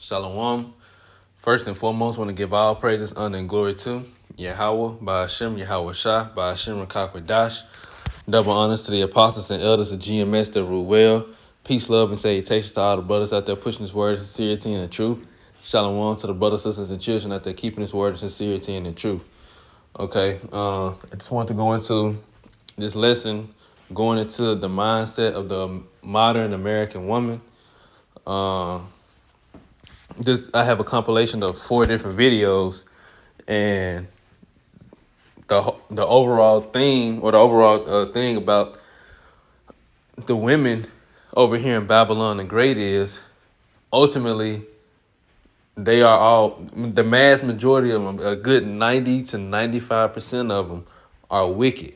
Shalom. First and foremost, want to give all praises, honor, and glory to Yahweh, by Hashem, Yahweh Shah, by Hashem, Rakakwadash. Double honors to the apostles and elders of GMS that rule well. Peace, love, and salutations to all the brothers out there pushing this word of sincerity and the truth. Shalom to the brothers, sisters, and children out there keeping this word of sincerity and the truth. Okay, I just want to go into this lesson, going into the mindset of the modern American woman. I have a compilation of 4 different videos, and the overall theme or the overall thing about the women over here in Babylon the Great is ultimately they are all, the mass majority of them, a good 90 to 95% of them are wicked.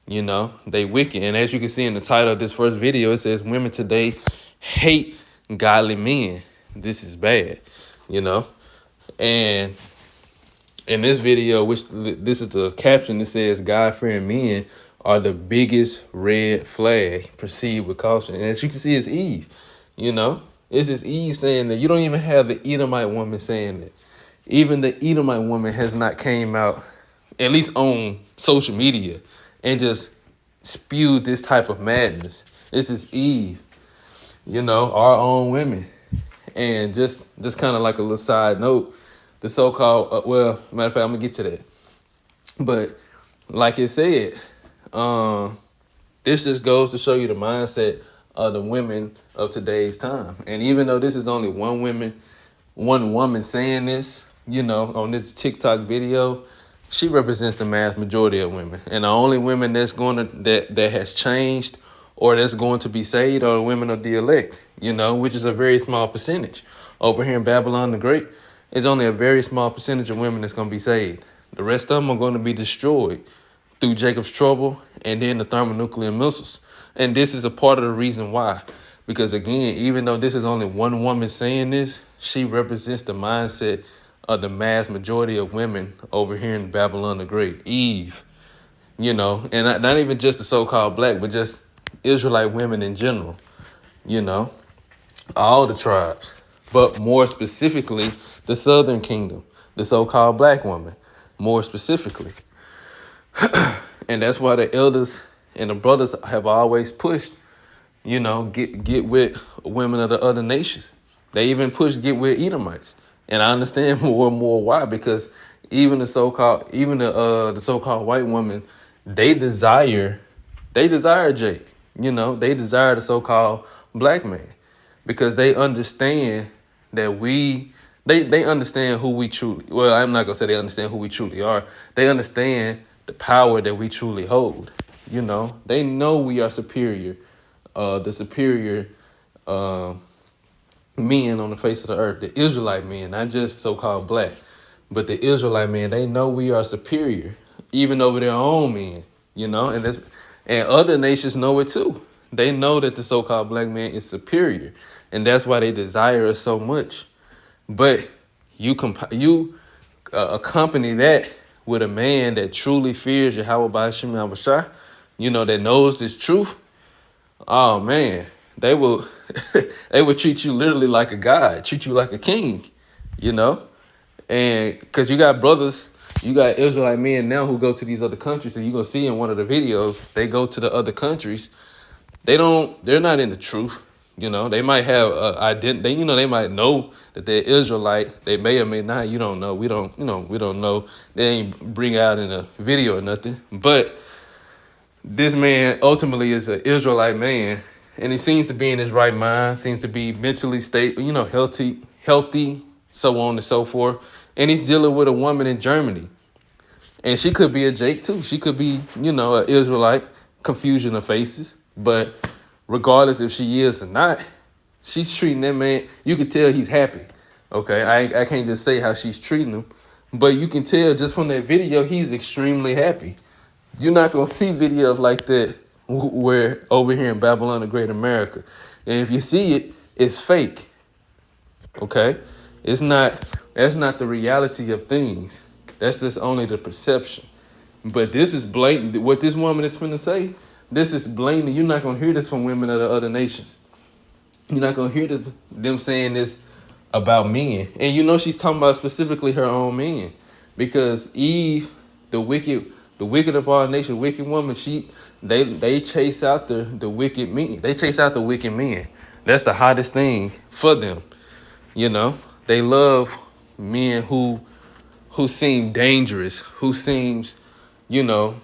You know, they wicked. And as you can see in the title of this first video, it says women today hate godly men. This is bad, you know. And in this video, which this is the caption, it says God-fearing men are the biggest red flag. Proceed with caution. And as you can see, it's Eve, you know. This is Eve saying that. You don't even have the Edomite woman saying that. Even the Edomite woman has not came out, at least on social media, and just spewed this type of madness. This is Eve, you know, our own women. And just kind of like a little side note, the so-called, well, matter of fact, I'm going to get to that. But like it said, this just goes to show you the mindset of the women of today's time. And even though this is only one woman saying this, you know, on this TikTok video, she represents the mass majority of women. And the only women that's that has changed or that's going to be saved are the women of the elect, you know, which is a very small percentage. Over here in Babylon the Great, it's only a very small percentage of women that's going to be saved. The rest of them are going to be destroyed through Jacob's trouble and then the thermonuclear missiles. And this is a part of the reason why. Because again, even though this is only one woman saying this, she represents the mindset of the mass majority of women over here in Babylon the Great. Eve, you know, and not even just the so-called black, but just Israelite women in general, you know, all the tribes, but more specifically, the Southern Kingdom, the so-called black woman, more specifically. And that's why the elders and the brothers have always pushed, you know, get with women of the other nations. They even push get with Edomites. And I understand more and more why, because even the so-called white woman, they desire Jake. You know, they desire the so-called black man, because they understand that they understand who we truly, well, I'm not going to say they understand who we truly are. They understand the power that we truly hold. You know, they know we are superior, the superior men on the face of the earth, the Israelite men, not just so-called black, but the Israelite men. They know we are superior, even over their own men, you know, and other nations know it too. They know that the so-called black man is superior, and that's why they desire us so much. But you accompany that with a man that truly fears Yahweh by Hashem Yahweh Shah, you know, that knows this truth. Oh man, they will treat you literally like a god, treat you like a king, you know. And because you got Israelite men now who go to these other countries, and you're gonna see in one of the videos, they go to the other countries. They're not in the truth. You know, they might have identity. You know, they might know that they're Israelite. They may or may not. You don't know. We don't know. They ain't bring out in a video or nothing. But this man ultimately is an Israelite man, and he seems to be in his right mind. Seems to be mentally stable. You know, healthy, so on and so forth. And he's dealing with a woman in Germany, and she could be a Jake too. She could be, you know, an Israelite. Confusion of faces, but regardless if she is or not, she's treating that man. You can tell he's happy. Okay, I can't just say how she's treating him, but you can tell just from that video he's extremely happy. You're not gonna see videos like that where over here in Babylon the Great America, and if you see it, it's fake. Okay, that's not the reality of things. That's just only the perception. But this is blatant. What this woman is finna say, this is blatant. You're not going to hear this from women of the other nations. You're not going to hear them saying this about men. And you know she's talking about specifically her own men. Because Eve, the wicked of all nations, wicked woman, they chase out the wicked men. They chase out the wicked men. That's the hottest thing for them. You know, they love men who seem dangerous, who seems, you know,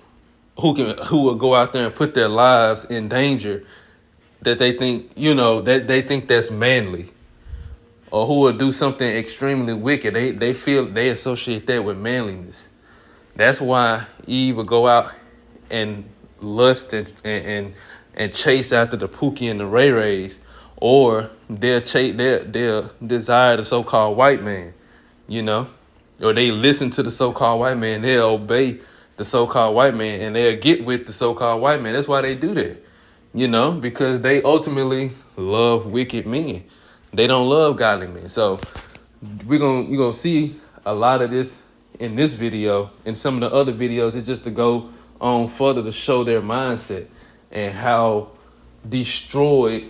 who will go out there and put their lives in danger, that they think, you know, that they think that's manly, or who will do something extremely wicked. They associate that with manliness. That's why Eve will go out and lust and chase after the Pookie and the Ray Rays, or they'll desire the so-called white man, you know, or they listen to the so-called white man. They'll obey the so-called white man, and they'll get with the so-called white man. That's why they do that, you know, because they ultimately love wicked men. They don't love godly men. So you're gonna see a lot of this in this video. In some of the other videos, it's just to go on further to show their mindset and how destroyed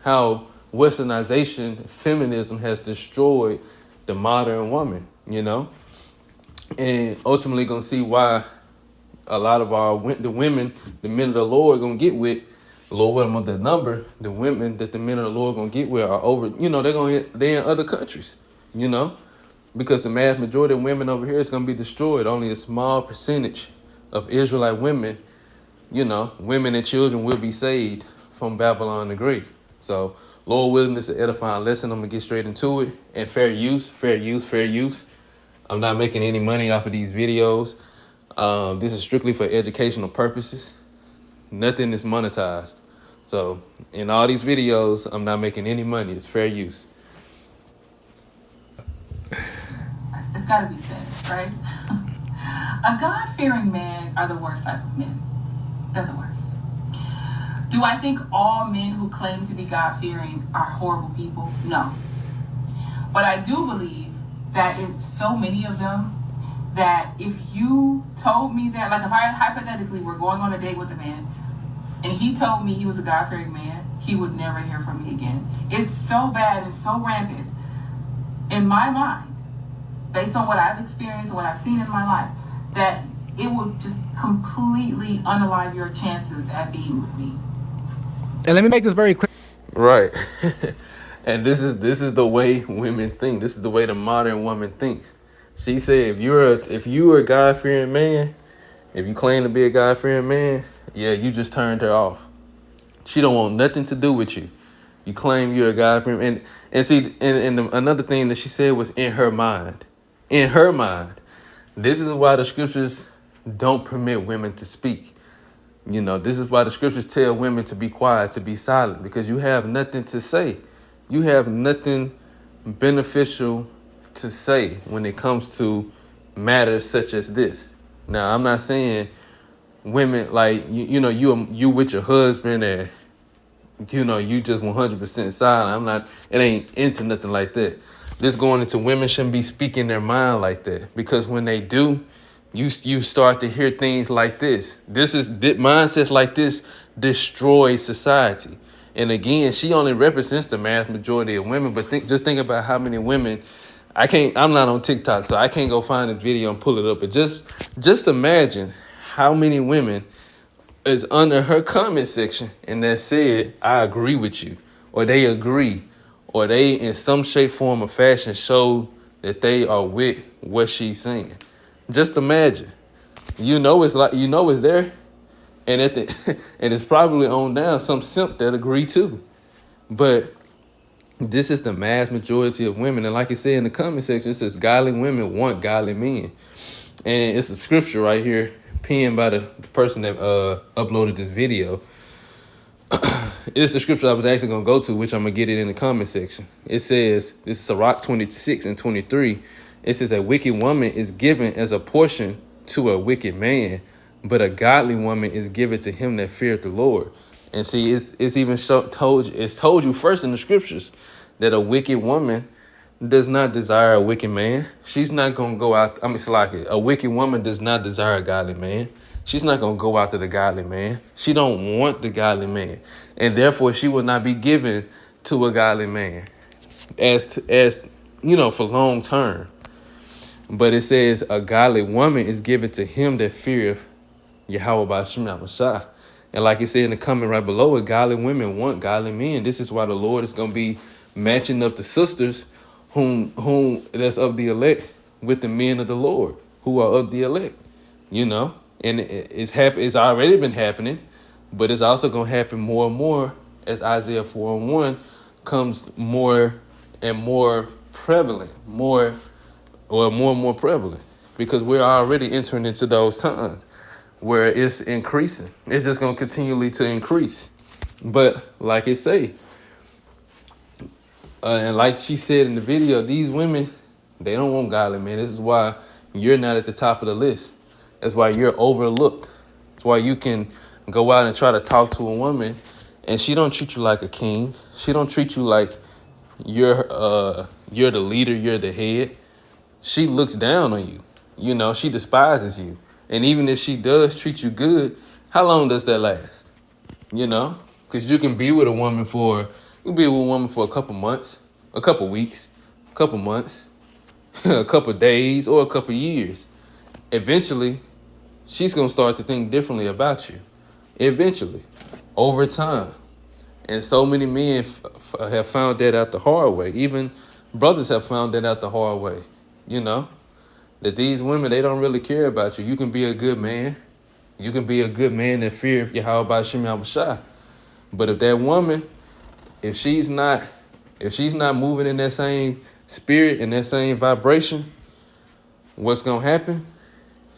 how westernization, feminism has destroyed the modern woman, you know, and ultimately gonna see why a lot of the women, the men of the Lord, gonna get with. Lord, what the number, the women that the men of the Lord gonna get with are over, you know, they're in other countries, you know, because the mass majority of women over here is gonna be destroyed. Only a small percentage of Israelite women, you know, women and children will be saved from Babylon the Great. So, Lord willing, this is an edifying lesson. I'm gonna get straight into it. And fair use. I'm not making any money off of these videos. This is strictly for educational purposes. Nothing is monetized. So in all these videos, I'm not making any money. It's fair use. It's got to be said, right? A God-fearing man are the worst type of men. They're the worst. Do I think all men who claim to be God-fearing are horrible people? No. But I do believe that it's so many of them that if you told me that, like if I hypothetically were going on a date with a man and he told me he was a God-fearing man, he would never hear from me again. It's so bad and so rampant in my mind, based on what I've experienced and what I've seen in my life, that it would just completely unalive your chances at being with me. And let me make this very clear. Right. And this is the way women think. This is the way the modern woman thinks. She said, if you're a God-fearing man, if you claim to be a God-fearing man, yeah, you just turned her off. She don't want nothing to do with you. You claim you're a God-fearing man. And see, another thing that she said was in her mind. In her mind. This is why the scriptures don't permit women to speak. You know, this is why the scriptures tell women to be quiet, to be silent, because you have nothing to say. You have nothing beneficial to say when it comes to matters such as this. Now, I'm not saying women, like, you with your husband and, you know, you just 100% silent. It ain't into nothing like that. This going into women shouldn't be speaking their mind like that, because when they do, you start to hear things like this. Mindsets like this destroy society. And again, she only represents the mass majority of women, but just think about how many women. I'm not on TikTok, so I can't go find a video and pull it up. But just imagine how many women is under her comment section and that said, I agree with you, or they agree, or they in some shape, form, or fashion show that they are with what she's saying. Just imagine. It's there. And and it's probably on down some simp that agree too. But this is the mass majority of women. And like you said in the comment section, it says godly women want godly men. And it's a scripture right here, penned by the person that uploaded this video. It's the scripture I was actually going to go to, which I'm going to get it in the comment section. It says, this is Sirach 26 and 23. It says, a wicked woman is given as a portion to a wicked man, but a godly woman is given to him that feareth the Lord. And see, it's even told you first in the scriptures that a wicked woman does not desire a wicked man. She's not going to go out. It's like it. A wicked woman does not desire a godly man. She's not going to go after the godly man. She don't want the godly man. And therefore, she will not be given to a godly man. as for long term. But it says a godly woman is given to him that feareth Yahweh Ba'ashem Yahushua. And like it said in the comment right below it, godly women want godly men. This is why the Lord is going to be matching up the sisters whom that's of the elect with the men of the Lord who are of the elect, And it's already been happening, but it's also going to happen more and more as Isaiah 4:1 comes more and more prevalent, more and more prevalent, because we're already entering into those times where it's increasing. It's just going to continually to increase. But like it say, and like she said in the video, these women, they don't want godly men. This is why you're not at the top of the list. That's why you're overlooked. That's why you can go out and try to talk to a woman and she don't treat you like a king. She don't treat you like you're the leader, you're the head. She looks down on you. She despises you. And even if she does treat you good, how long does that last? Because you can be with a woman for a couple months, a couple weeks, a couple months, a couple days, or a couple years. Eventually, she's going to start to think differently about you. Eventually, over time. And so many men have found that out the hard way. Even brothers have found that out the hard way. That these women, they don't really care about you. You can be a good man. You can be a good man in fear of Yahweh Ba'ashem Yahushua. But if that woman, if she's not moving in that same spirit and that same vibration, what's gonna happen?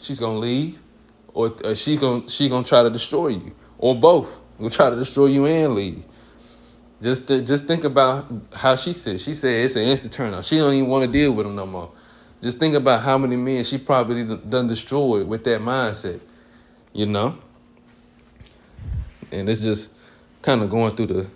She's gonna leave, or she gonna try to destroy you, or both. Will try to destroy you and leave. Just think about how she said. She said it's an instant turn off. She don't even want to deal with him no more. Just think about how many men she probably done destroyed with that mindset, And it's just kind of going through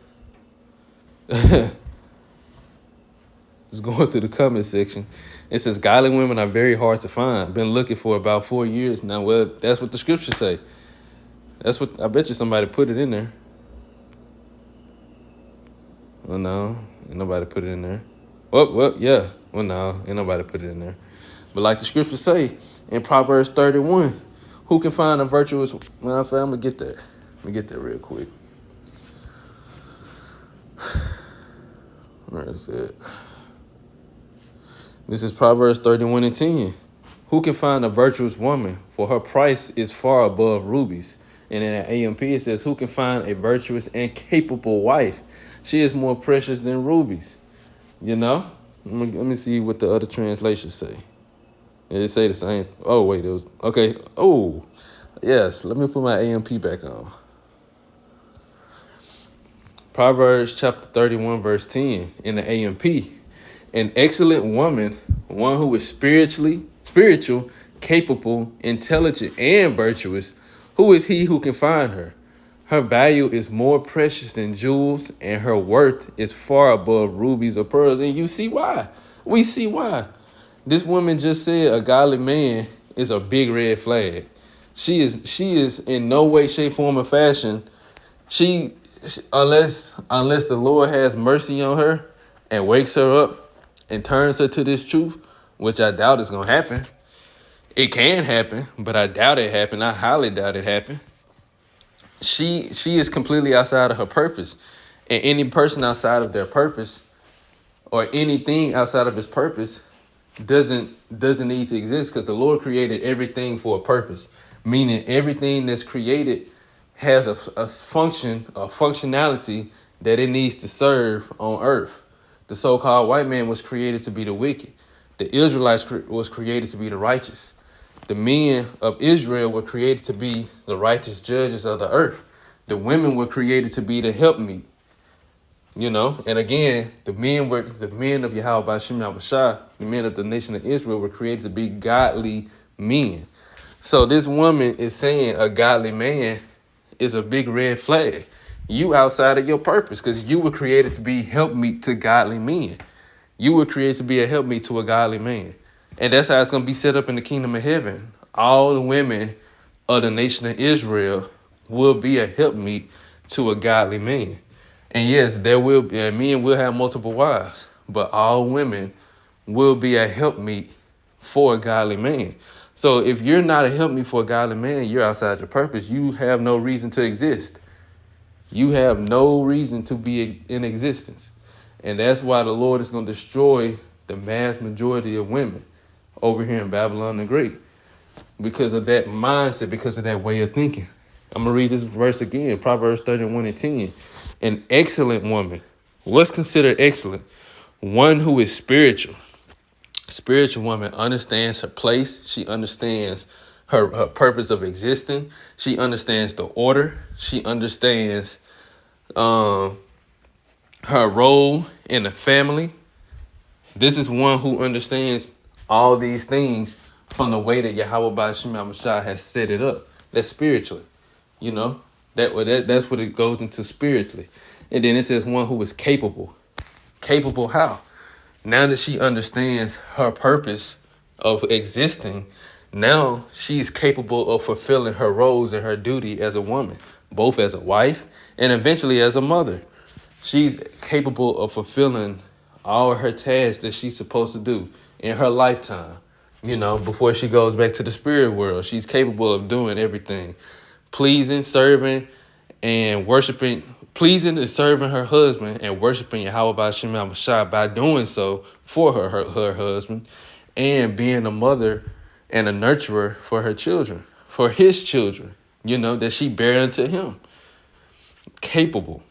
the comment section. It says godly women are very hard to find. Been looking for about 4 years now. Well, that's what the scriptures say. That's what I bet you somebody put it in there. Well, no, ain't nobody put it in there. Well, yeah. Well, no, ain't nobody put it in there. But like the scriptures say in Proverbs 31, who can find a virtuous... Well, I'm going to get that. Let me get that real quick. Where is it? This is Proverbs 31:10. Who can find a virtuous woman? For her price is far above rubies. And in the AMP it says, who can find a virtuous and capable wife? She is more precious than rubies. Let me see what the other translations say. They say the same. Oh, wait, it was... Okay. Oh, yes. Let me put my AMP back on. Proverbs chapter 31, verse 10 in the AMP. An excellent woman, one who is spiritual, capable, intelligent, and virtuous. Who is he who can find her? Her value is more precious than jewels, and her worth is far above rubies or pearls. And you see why. We see why. This woman just said a godly man is a big red flag. She is in no way, shape, form, or fashion. Unless the Lord has mercy on her and wakes her up and turns her to this truth, which I doubt is going to happen. It can happen, but I doubt it happened. I highly doubt it happened. She is completely outside of her purpose. And any person outside of their purpose or anything outside of his purpose doesn't need to exist, because the Lord created everything for a purpose, meaning everything that's created has a functionality that it needs to serve on earth. The so-called white man was created to be the wicked. The Israelites was created to be the righteous. The men of Israel were created to be the righteous judges of the earth. The women were created to be the helpmeet. And again, the men of Yahweh Ba'ashem Yahushua, the men of the nation of Israel, were created to be godly men. So this woman is saying a godly man is a big red flag. You outside of your purpose, because you were created to be helpmeet to godly men. You were created to be a helpmeet to a godly man. And that's how it's going to be set up in the kingdom of heaven. All the women of the nation of Israel will be a helpmeet to a godly man. And yes, men will have multiple wives, but all women will be a helpmeet for a godly man. So if you're not a helpmeet for a godly man, you're outside your purpose. You have no reason to exist. You have no reason to be in existence. And that's why the Lord is going to destroy the mass majority of women over here in Babylon the Great, because of that mindset, because of that way of thinking. I'm going to read this verse again, Proverbs 31:10. An excellent woman. What's considered excellent? One who is spiritual. Spiritual woman understands her place. She understands her purpose of existing. She understands the order. She understands her role in the family. This is one who understands all these things from the way that Yahweh Ba'ashim Mashah has set it up. That's spiritually, you know. That's what it goes into spiritually. And then it says one who is capable. Capable how? Now that she understands her purpose of existing, now she's capable of fulfilling her roles and her duty as a woman, both as a wife and eventually as a mother. She's capable of fulfilling all her tasks that she's supposed to do in her lifetime. You know, before she goes back to the spirit world, she's capable of doing everything. Pleasing, serving, and worshiping. Pleasing and serving her husband and worshiping Yahweh Ba'ashim Mashah by doing so for her husband, and being a mother and a nurturer for her children, for his children, you know, that she bare unto him. Capable,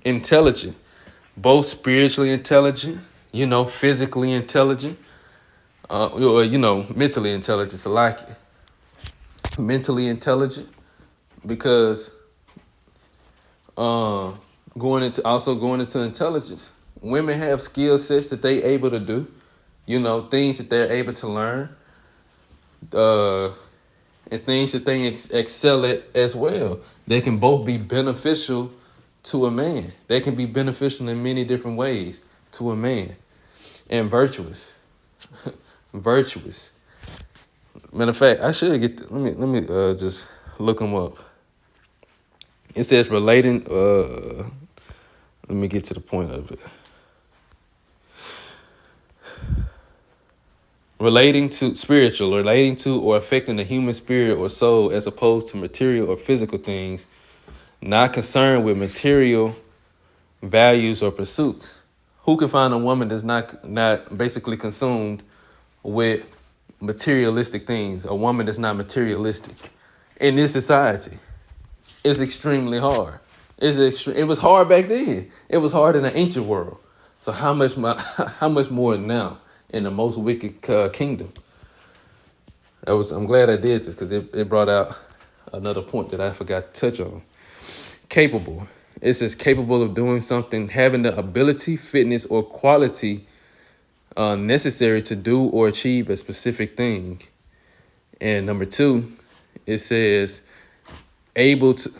intelligent, both spiritually intelligent, you know, physically intelligent, or, you know, mentally intelligent. So like mentally intelligent, because going into intelligence, women have skill sets that they able to do, you know, things that they're able to learn, and things that they excel at as well. They can both be beneficial to a man. They can be beneficial in many different ways to a man, and virtuous. Virtuous. Matter of fact, I should get. Let me just look them up. It says relating. Let me get to the point of it. Relating to spiritual, relating to or affecting the human spirit or soul, as opposed to material or physical things, not concerned with material values or pursuits. Who can find a woman that's not basically consumed with materialistic things? A woman that's not materialistic in this society. It's extremely hard. It was hard back then. It was hard in the ancient world. So how much more now in the most wicked kingdom? I'm glad I did this, because it brought out another point that I forgot to touch on. Capable. It says capable of doing something, having the ability, fitness, or quality necessary to do or achieve a specific thing. And number 2, it says able to.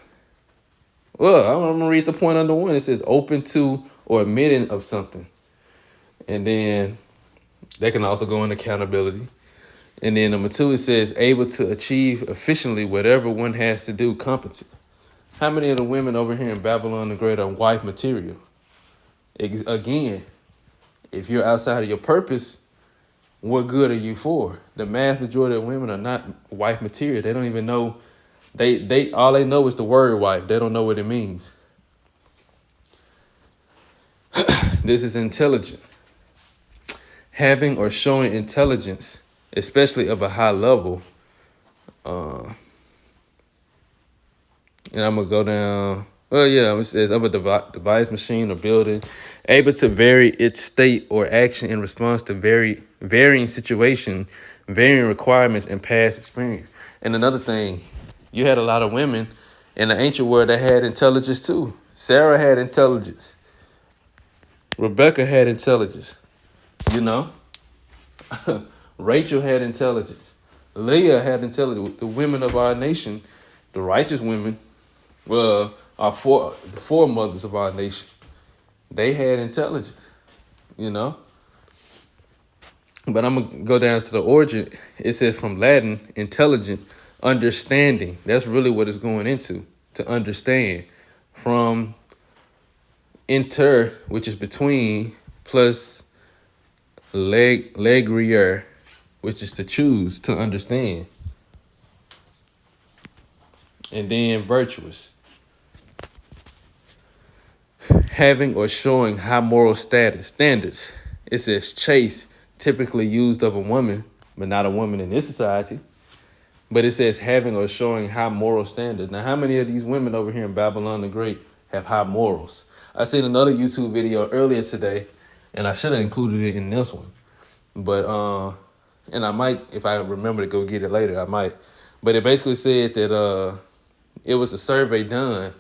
Well, I'm gonna read the point under 1. It says open to or admitting of something, and then they can also go in accountability. And then number 2, it says able to achieve efficiently whatever one has to do, competent. How many of the women over here in Babylon the Great are wife material? Again, if you're outside of your purpose, what good are you for? The mass majority of women are not wife material. They don't even know. They all they know is the word wife. They don't know what it means. This is intelligent. Having or showing intelligence, especially of a high level. And I'm going to go down. Well, yeah, it says of a device, machine, or building, able to vary its state or action in response to varying situation, varying requirements, and past experience. And another thing, you had a lot of women in the ancient world that had intelligence too. Sarah had intelligence. Rebecca had intelligence. You know? Rachel had intelligence. Leah had intelligence. The women of our nation, the righteous women, are the foremothers of our nation. They had intelligence, you know? But I'm going to go down to the origin. It says from Latin, intelligent, understanding. That's really what it's going into, to understand. From inter, which is between, plus legrier, which is to choose, to understand. And then virtuous, having or showing high moral standards. It says chaste, typically used of a woman, but not a woman in this society. But it says having or showing high moral standards. Now, how many of these women over here in Babylon the Great have high morals? I seen another YouTube video earlier today, and I should have included it in this one. But and I might, if I remember to go get it later, I might. But it basically said that it was a survey done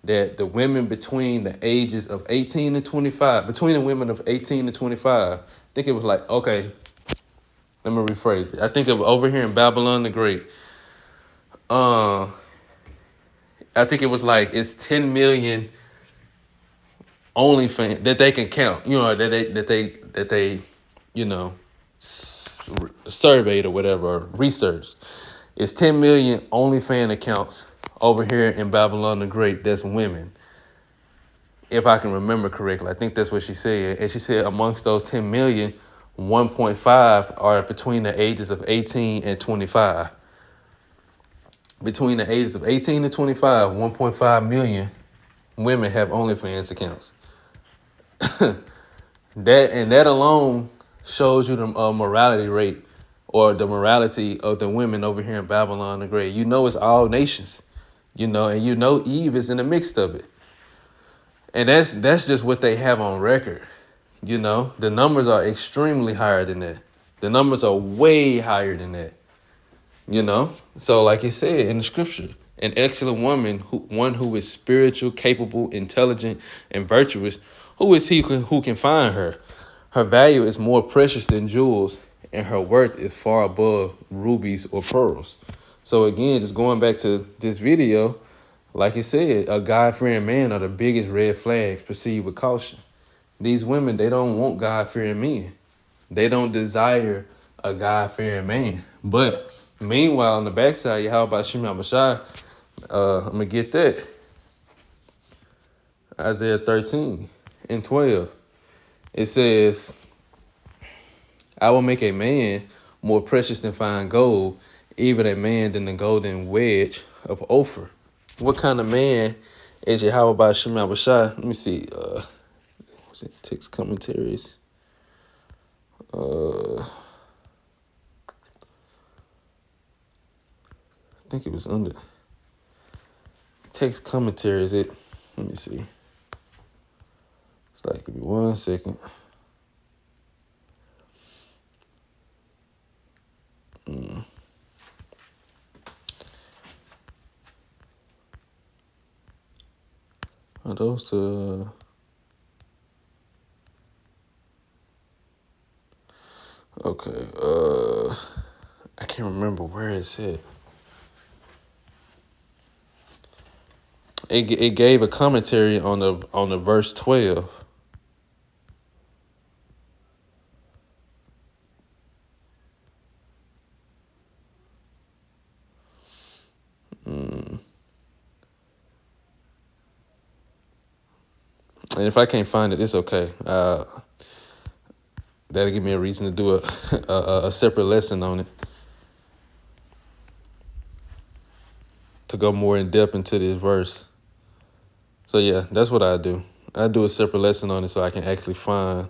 that the women between the ages of 18 and 25, between the women of 18 to 25, I think it was like, okay, let me rephrase it. I think of over here in Babylon the Great, I think it was like it's 10 million OnlyFans that they can count. You know, that they you know, surveyed or whatever, or researched. It's 10 million OnlyFans accounts over here in Babylon the Great that's women. If I can remember correctly, I think that's what she said. And she said amongst those 10 million, 1.5 are between the ages of 18 and 25. Between the ages of 18 and 25, 1.5 million women have OnlyFans accounts. That alone shows you the morality rate, or the morality of the women over here in Babylon the Great. You know, it's all nations, you know, and you know Eve is in the mix of it. And that's just what they have on record. You know, the numbers are extremely higher than that. The numbers are way higher than that. You know, so like it said in the scripture, an excellent woman, one who is spiritual, capable, intelligent, and virtuous. Who is he who can find her? Her value is more precious than jewels, and her worth is far above rubies or pearls. So again, just going back to this video, like it said, a God-fearing man are the biggest red flags. Proceed with caution. These women, they don't want God-fearing men. They don't desire a God-fearing man. But meanwhile, on the backside, how about Shimon Bashai? I'm going to get that. Isaiah 13 and 12. It says, I will make a man more precious than fine gold, even a man than the golden wedge of Ophir. What kind of man is Yahweh by Shimon Bashai? Let me see. What's it? Text commentaries. I think it was under text commentaries. Let me see. It's like, give me 1 second. Are those the? Okay. I can't remember where it's at. It gave a commentary on the verse 12. And if I can't find it, it's okay. That'll give me a reason to do a separate lesson on it, to go more in depth into this verse. So yeah, that's what I do. I do a separate lesson on it so I can actually find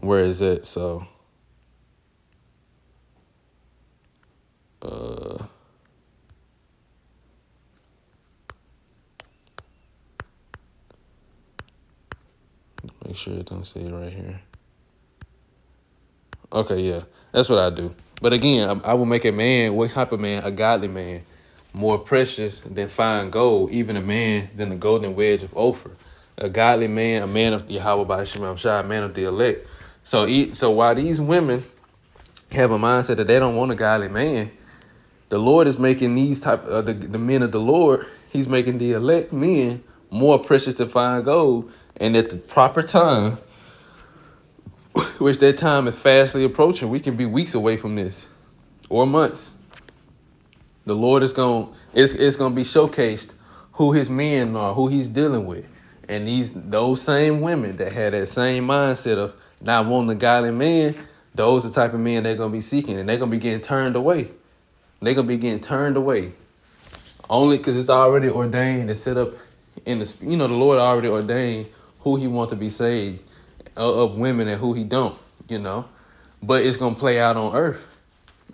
where it's at. So make sure it don't say it right here. Okay, yeah, that's what I do. But again, I will make a man, what type of man? A godly man, more precious than fine gold, even a man than the golden wedge of Ophir. A godly man, a man of Yahweh by Shema Shai, a man of the elect. So while these women have a mindset that they don't want a godly man, the Lord is making these type of the men of the Lord, he's making the elect men more precious than fine gold. And at the proper time, which that time is fastly approaching, we can be weeks away from this, or months. The Lord is it's gonna be showcased who his men are, who he's dealing with. And those same women that had that same mindset of not wanting a godly man, those are the type of men they're going to be seeking, and they're going to be getting turned away. They're going to be getting turned away. Only because it's already ordained and set up in the, the Lord already ordained who he wants to be saved of women and who he don't, But it's going to play out on earth.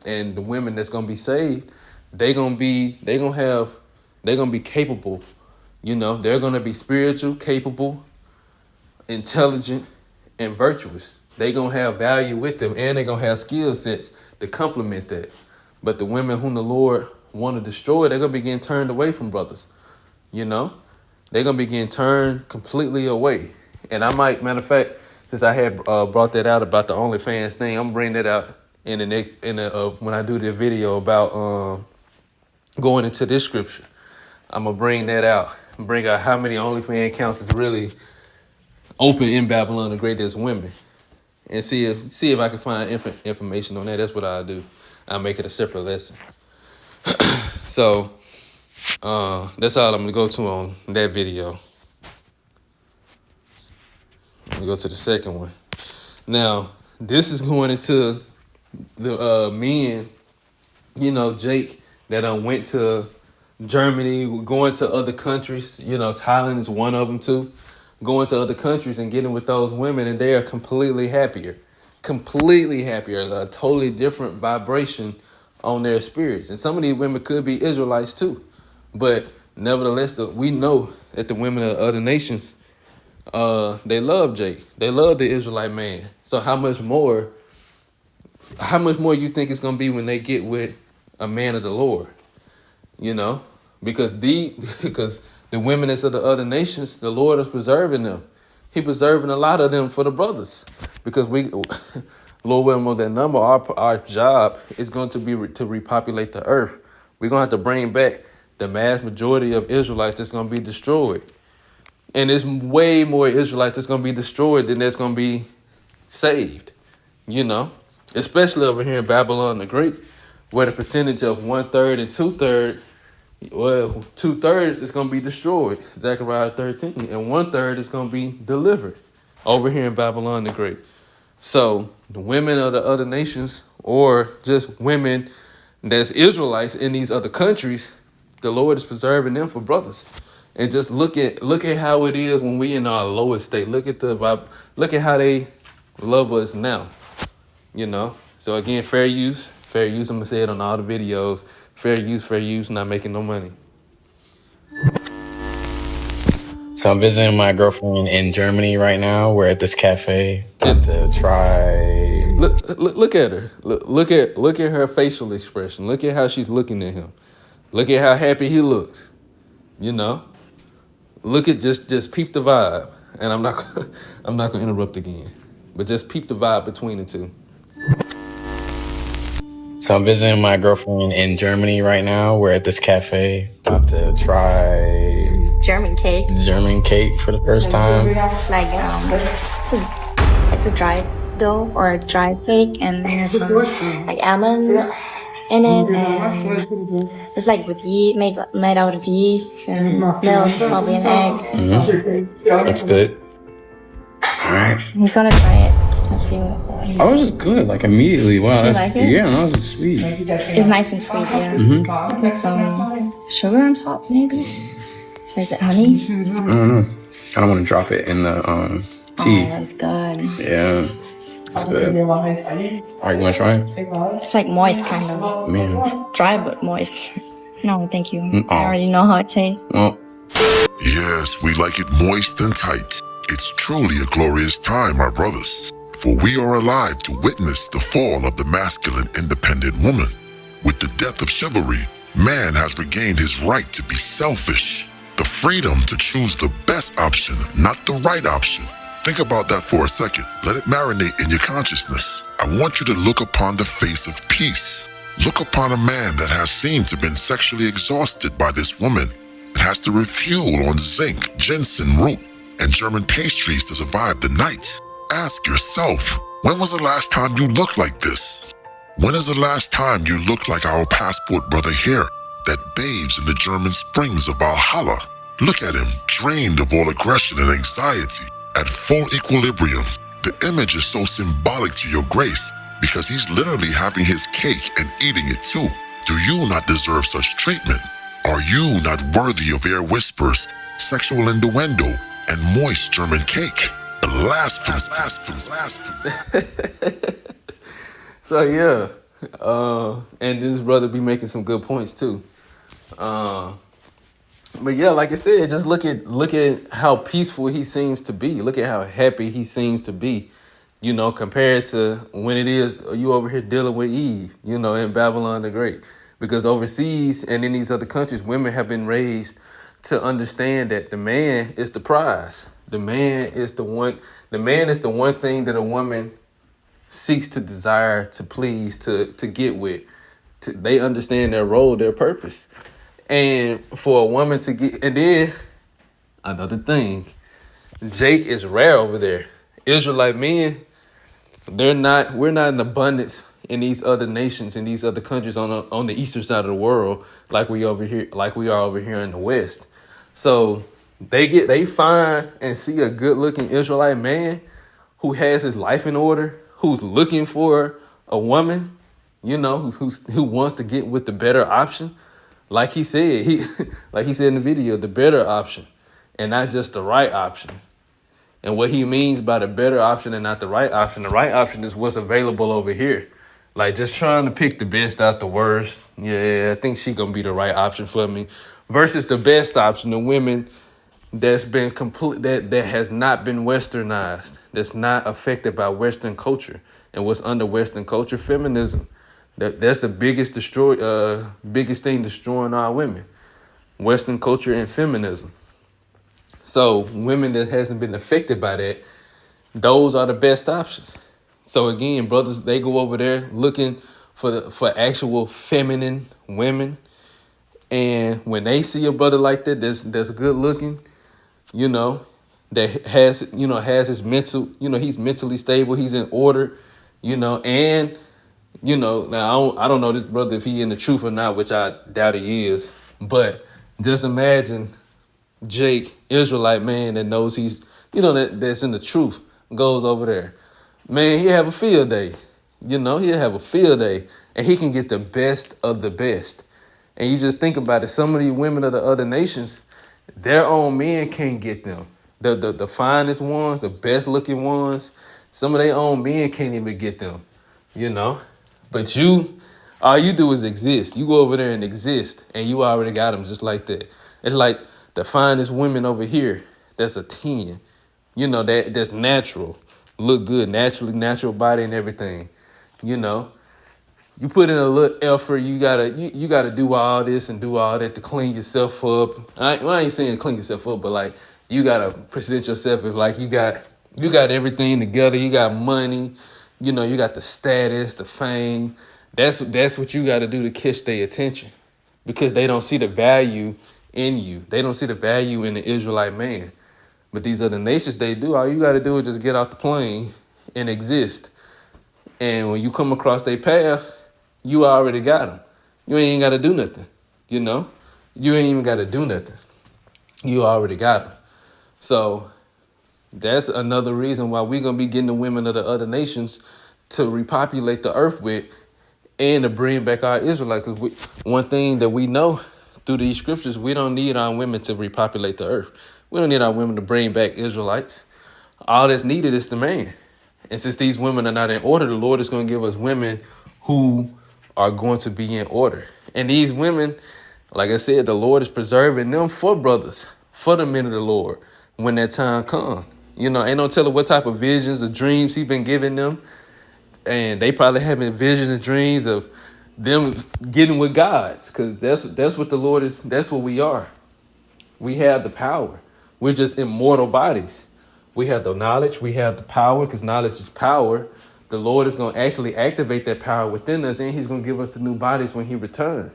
And the women that's going to be saved, they're going to be capable, They're going to be spiritual, capable, intelligent, and virtuous. They're going to have value with them, and they're going to have skill sets to complement that. But the women whom the Lord want to destroy, they're going to be getting turned away from brothers, They're going to be getting turned completely away. And I might, matter of fact, since I had brought that out about the OnlyFans thing, I'm bringing that out in the next, when I do the video about going into this scripture. I'm gonna bring that out, bring out how many OnlyFans accounts is really open in Babylon the Great as women, and see if I can find information on that. That's what I'll do. I'll make it a separate lesson. So that's all I'm gonna go to on that video. Let me go to the second one. Now, this is going into the men, Jake, that went to Germany, going to other countries. Thailand is one of them too. Going to other countries and getting with those women, and they are completely happier, a totally different vibration on their spirits. And some of these women could be Israelites too, but nevertheless, we know that the women of other nations, they love Jake. They love the Israelite man. So how much more you think it's gonna be when they get with a man of the Lord? Because the women that's of the other nations, the Lord is preserving them. He preserving a lot of them for the brothers. Because Lord willing, more than number, our job is going to be to repopulate the earth. We're going to have to bring back the mass majority of Israelites that's going to be destroyed. And there's way more Israelites that's going to be destroyed than that's going to be saved, especially over here in Babylon the Great, where the percentage of 1/3 and 2/3, 2/3 is going to be destroyed, Zechariah 13, and 1/3 is going to be delivered over here in Babylon the Great. So the women of the other nations, or just women that's Israelites in these other countries, the Lord is preserving them for brothers. And just look at how it is when we in our lowest state. Look at how they love us now. So again, fair use. I'm gonna say it on all the videos. Fair use, not making no money. So I'm visiting my girlfriend in Germany right now. We're at this cafe. About to try. Look at her. Look at her facial expression. Look at how she's looking at him. Look at how happy he looks. Look at just peep the vibe. And I'm not gonna interrupt again. But just peep the vibe between the two. So I'm visiting my girlfriend in Germany right now. We're at this cafe. About to try German cake for the first time. It's like it's a dried dough or a dried cake, and there's some like almonds in it, and it's like with yeast, made out of yeast and milk, probably an egg. Mm-hmm. That's good. All right. He's gonna try it. Let's see what he's Oh, it was good, like immediately. Wow. You like it? Yeah, that was sweet. It's nice and sweet, yeah. Mm-hmm. With some sugar on top, maybe. Or is it honey? I don't know. I don't want to drop it in the tea. Oh, that's good. Yeah, that's good. All right, you want to try it? It's like moist, kind of. Man. It's dry but moist. No, thank you. Mm-mm. I already know how it tastes. Well, Yes, we like it moist and tight. It's truly a glorious time, our brothers. For we are alive to witness the fall of the masculine independent woman. With the death of chivalry, man has regained his right to be selfish. The freedom to choose the best option, not the right option. Think about that for a second. Let it marinate in your consciousness. I want you to look upon the face of peace. Look upon a man that has seemed to have been sexually exhausted by this woman and has to refuel on zinc, ginseng root, and German pastries to survive the night. Ask yourself, when was the last time you looked like this? When is the last time you looked like our passport brother here that bathes in the German springs of Valhalla? Look at him, drained of all aggression and anxiety, at full equilibrium, The image is so symbolic to your grace because he's literally having his cake and eating it too. Do you not deserve such treatment? Are you not worthy of air whispers, sexual innuendo, and moist German cake? Blasphemous, blasphemous, blasphemous. So yeah, and this brother be making some good points too. But yeah, like I said, just look at how peaceful he seems to be. Look at how happy he seems to be, compared to when it is you over here dealing with Eve, in Babylon the Great. Because overseas and in these other countries, women have been raised to understand that the man is the prize. The man is the one thing that a woman seeks to desire, to please, to get with. They understand their role, their purpose. And for a woman to get, and then another thing, Jake is rare over there. Israelite men, we're not in abundance in these other nations, in these other countries on the eastern side of the world, like we are over here in the West. So they find and see a good looking Israelite man who has his life in order, who's looking for a woman, who wants to get with the better option. Like he said, like he said in the video, the better option and not just the right option. And what he means by the better option and not the right option is what's available over here. Like just trying to pick the best out the worst. Yeah, I think she gonna be the right option for me. Versus the best option, the women that's been that has not been westernized, that's not affected by Western culture. And what's under Western culture, feminism. That's the biggest thing destroying our women. Western culture and feminism. So women that hasn't been affected by that, those are the best options. So again, brothers, they go over there looking for actual feminine women. And when they see a brother like that, that's good looking, that has his mental, he's mentally stable, he's in order, and now I don't know this brother if he in the truth or not, which I doubt he is. But just imagine Jake, Israelite man that knows he's, that's in the truth, goes over there. Man, he'll have a field day. He'll have a field day. And he can get the best of the best. And you just think about it. Some of these women of the other nations, their own men can't get them. The finest ones, the best looking ones, some of their own men can't even get them, But all you do is exist. You go over there and exist, and you already got them just like that. It's like the finest women over here, that's a 10. That's natural. Look good, natural body and everything. You put in a little effort, you gotta do all this and do all that to clean yourself up. I ain't saying clean yourself up, but like you gotta present yourself as like you got everything together, you got money, you got the status, the fame. That's what you gotta do to catch their attention. Because they don't see the value in you. They don't see the value in the Israelite man. But these other nations, they do. All you gotta do is just get off the plane and exist. And when you come across their path, you already got them. You ain't got to do nothing, You ain't even got to do nothing. You already got them. So that's another reason why we're going to be getting the women of the other nations to repopulate the earth with and to bring back our Israelites. Because one thing that we know through these scriptures, we don't need our women to repopulate the earth. We don't need our women to bring back Israelites. All that's needed is the man. And since these women are not in order, the Lord is going to give us women who are going to be in order. And these women, like I said, the Lord is preserving them for brothers, for the men of the Lord when that time comes. Ain't no telling what type of visions or dreams he's been giving them. And they probably having visions and dreams of them getting with gods, because that's what the Lord is. That's what we are. We have the power. We're just immortal bodies. We have the knowledge. We have the power, because knowledge is power. The Lord is going to actually activate that power within us, and he's going to give us the new bodies when he returns,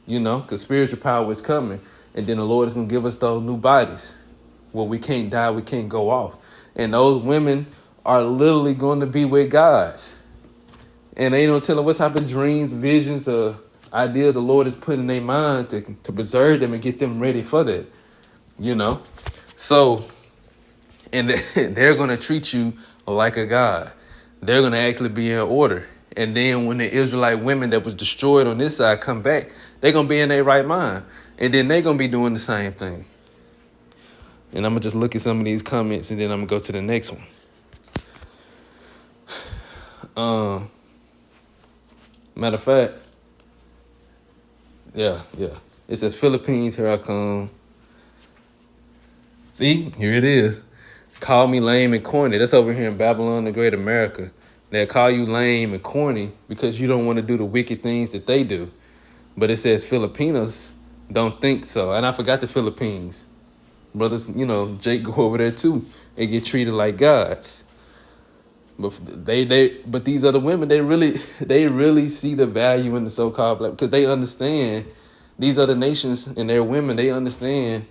because spiritual power is coming. And then the Lord is going to give us those new bodies where we can't die, we can't go off. And those women are literally going to be with gods. And they don't tell them what type of dreams, visions, or ideas the Lord is putting in their mind to preserve them and get them ready for that, So, and they're going to treat you like a god. They're going to actually be in order. And then when the Israelite women that was destroyed on this side come back, they're going to be in their right mind. And then they're going to be doing the same thing. And I'm going to just look at some of these comments and then I'm going to go to the next one. Matter of fact, yeah. It says Philippines, here I come. See, here it is. Call me lame and corny. That's over here in Babylon, the Great America. They'll call you lame and corny because you don't want to do the wicked things that they do. But it says Filipinos don't think so. And I forgot the Philippines. Brothers, Jake go over there too and get treated like gods. But but these other women, they really see the value in the so-called black, because they understand these other nations and their women, they understand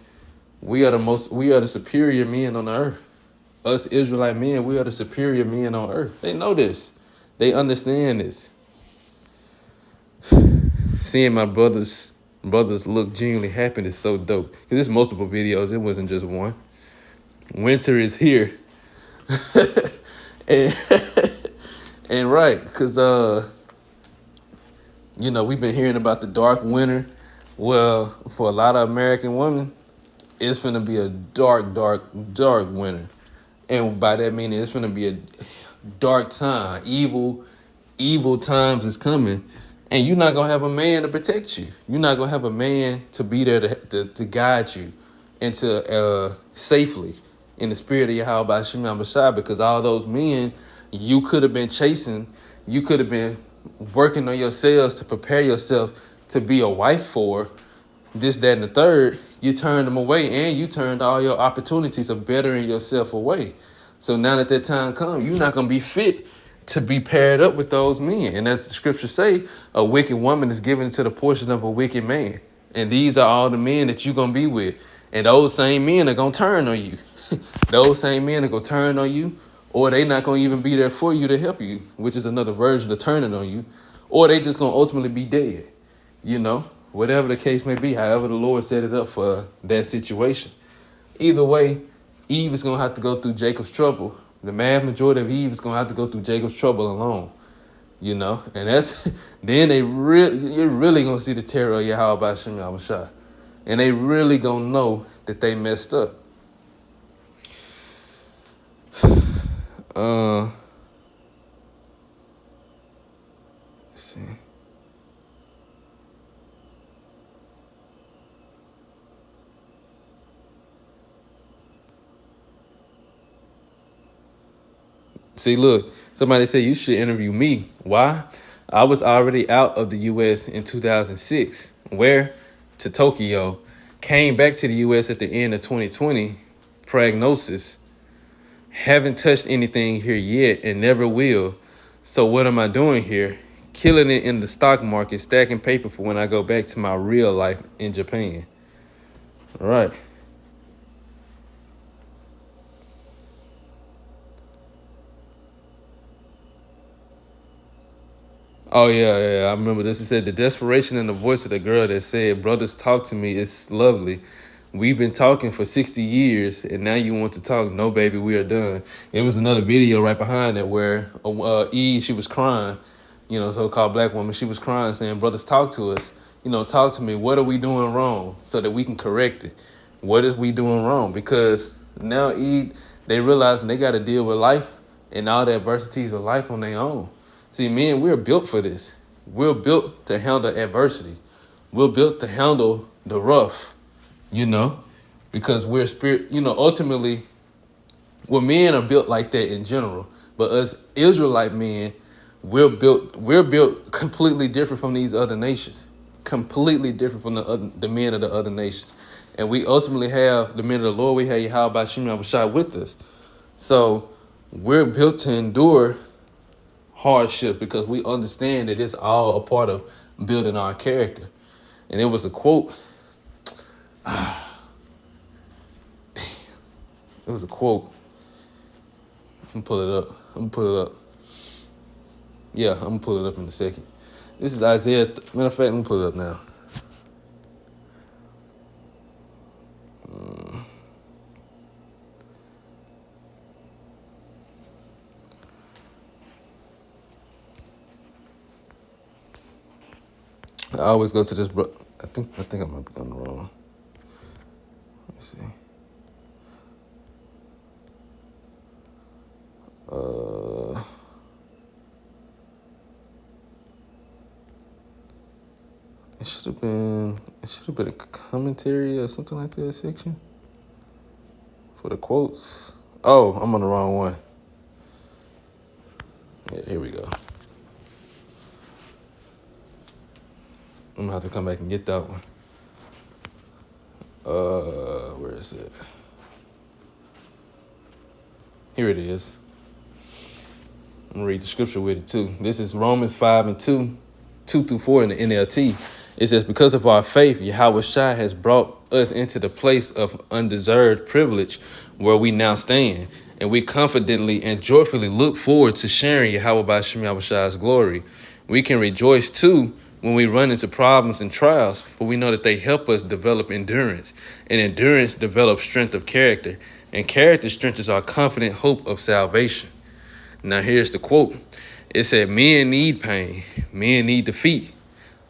we are the superior men on the earth. Us Israelite men, we are the superior men on earth. They know this. They understand this. Seeing my brothers look genuinely happy is so dope. Because there's multiple videos. It wasn't just one. Winter is here. and right, because we've been hearing about the dark winter. Well, for a lot of American women, it's finna be a dark winter. And by that meaning, it's finna be a dark time. Evil times is coming. And you're not going to have a man to protect you. You're not going to have a man to be there to guide you into safely in the spirit of Yahweh Shema Bashai, because all those men you could have been chasing, you could have been working on yourselves to prepare yourself to be a wife for, this, that, and the third, you turned them away, and you turned all your opportunities of bettering yourself away. So now that time comes, you're not going to be fit to be paired up with those men. And as the scriptures say, a wicked woman is given to the portion of a wicked man. And these are all the men that you're going to be with. And those same men are going to turn on you. Those same men are going to turn on you, or they not going to even be there for you to help you, which is another version of turning on you, or they just going to ultimately be dead. Whatever the case may be, however the Lord set it up for that situation. Either way, Eve is going to have to go through Jacob's trouble. The vast majority of Eve is going to have to go through Jacob's trouble alone. And that's, then you're really going to see the terror of Yahweh by Shem Yahushua. And they really going to know that they messed up. Let's see. See, look, somebody said you should interview me. Why? I was already out of the U.S. in 2006. Where? To Tokyo. Came back to the U.S. at the end of 2020. Prognosis. Haven't touched anything here yet and never will. So what am I doing here? Killing it in the stock market, stacking paper for when I go back to my real life in Japan. All right. Oh, yeah. I remember this. It said, the desperation in the voice of the girl that said, brothers, talk to me. It's lovely. We've been talking for 60 years, and now you want to talk. No, baby, we are done. It was another video right behind that where Eve, she was crying, so-called black woman. She was crying, saying, brothers, talk to us. Talk to me. What are we doing wrong so that we can correct it? What is we doing wrong? Because now Eve, they realize they got to deal with life and all the adversities of life on their own. See, men, we're built for this. We're built to handle adversity. We're built to handle the rough, because we're spirit, ultimately, men are built like that in general. But us Israelite men, we're built completely different from these other nations, completely different from the men of the other nations. And we ultimately have the men of the Lord. We have Yahweh Shem Yahushua with us. So we're built to endure hardship because we understand that it's all a part of building our character. And it was a quote. Damn. It was a quote. I'm gonna pull it up. Yeah, I'm gonna pull it up in a second. This is Isaiah. Matter of fact, let me pull it up now. I always go to this, bro. I think I might be on the wrong. Let me see. It should have been a commentary or something like that section for the quotes. Oh, I'm on the wrong one. Yeah, here we go. I'm gonna have to come back and get that one. Where is it? Here it is. I'm gonna read the scripture with it too. This is Romans 5:2 through 4 in the NLT. It says, because of our faith, Yahweh Shai has brought us into the place of undeserved privilege where we now stand. And we confidently and joyfully look forward to sharing Yahweh B'Shem Yahweh Shai's glory. We can rejoice too when we run into problems and trials, for we know that they help us develop endurance. And endurance develops strength of character. And character strengthens our confident hope of salvation. Now here's the quote. It said, men need pain. Men need defeat.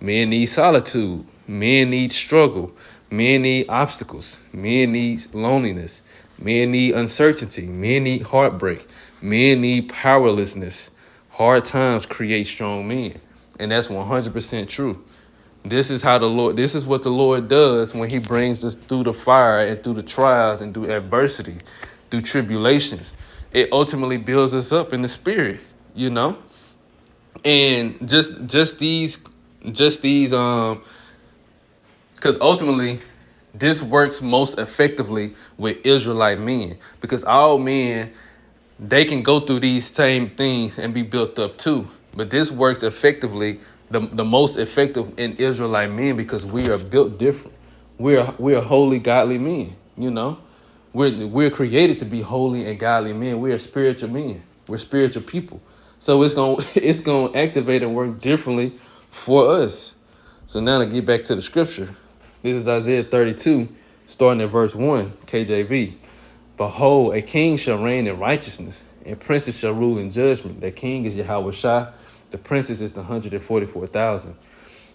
Men need solitude. Men need struggle. Men need obstacles. Men need loneliness. Men need uncertainty. Men need heartbreak. Men need powerlessness. Hard times create strong men. And that's 100% true. This is what the Lord does when he brings us through the fire and through the trials and through adversity, through tribulations. It ultimately builds us up in the spirit, you know? And just these because ultimately this works most effectively with Israelite men, because all men, they can go through these same things and be built up too. But this works effectively, the most effective in Israelite men, because we are built different. We're holy, godly men, you know? We're created to be holy and godly men. We are spiritual men. We're spiritual people. So it's gonna activate and work differently for us. So now to get back to the scripture, this is Isaiah 32, starting at verse 1, KJV. Behold, a king shall reign in righteousness, and princes shall rule in judgment. The king is Yahweh Shai, the princess is the 144,000.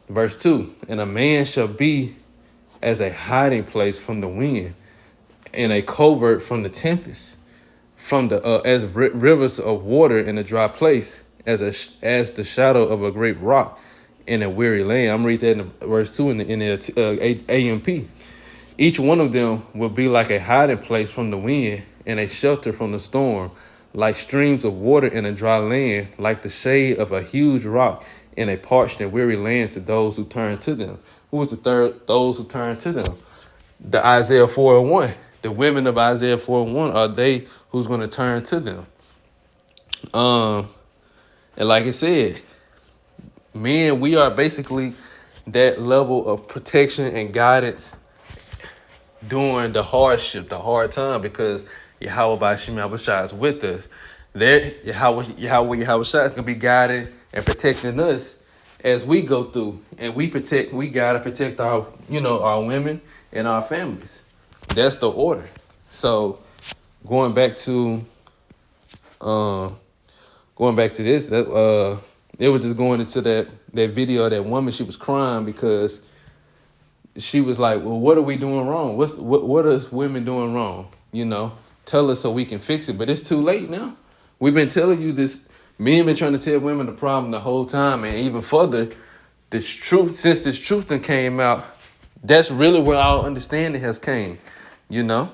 Verse 2, and a man shall be as a hiding place from the wind, and a covert from the tempest, from the as rivers of water in a dry place, as the shadow of a great rock in a weary land. I'm reading that in verse 2 in the AMP. Each one of them will be like a hiding place from the wind and a shelter from the storm, like streams of water in a dry land, like the shade of a huge rock in a parched and weary land to those who turn to them. Who is the third? Those who turn to them. The Isaiah 4:1. The women of Isaiah 4:1 are they who's going to turn to them. And like I said, men, we are basically that level of protection and guidance during the hardship, the hard time, because Yahweh B'Shem Yahweh Shai is with us. There, Yahweh Shai is gonna be guiding and protecting us as we go through, and we gotta protect our women and our families. That's the order. So going back to this, that it was just going into that video of that woman. She was crying because she was like, well, what are we doing wrong? What is women doing wrong? You know, tell us so we can fix it. But it's too late now. We've been telling you this. Men been trying to tell women the problem the whole time, and even further, since this truth that came out, that's really where our understanding has came, you know?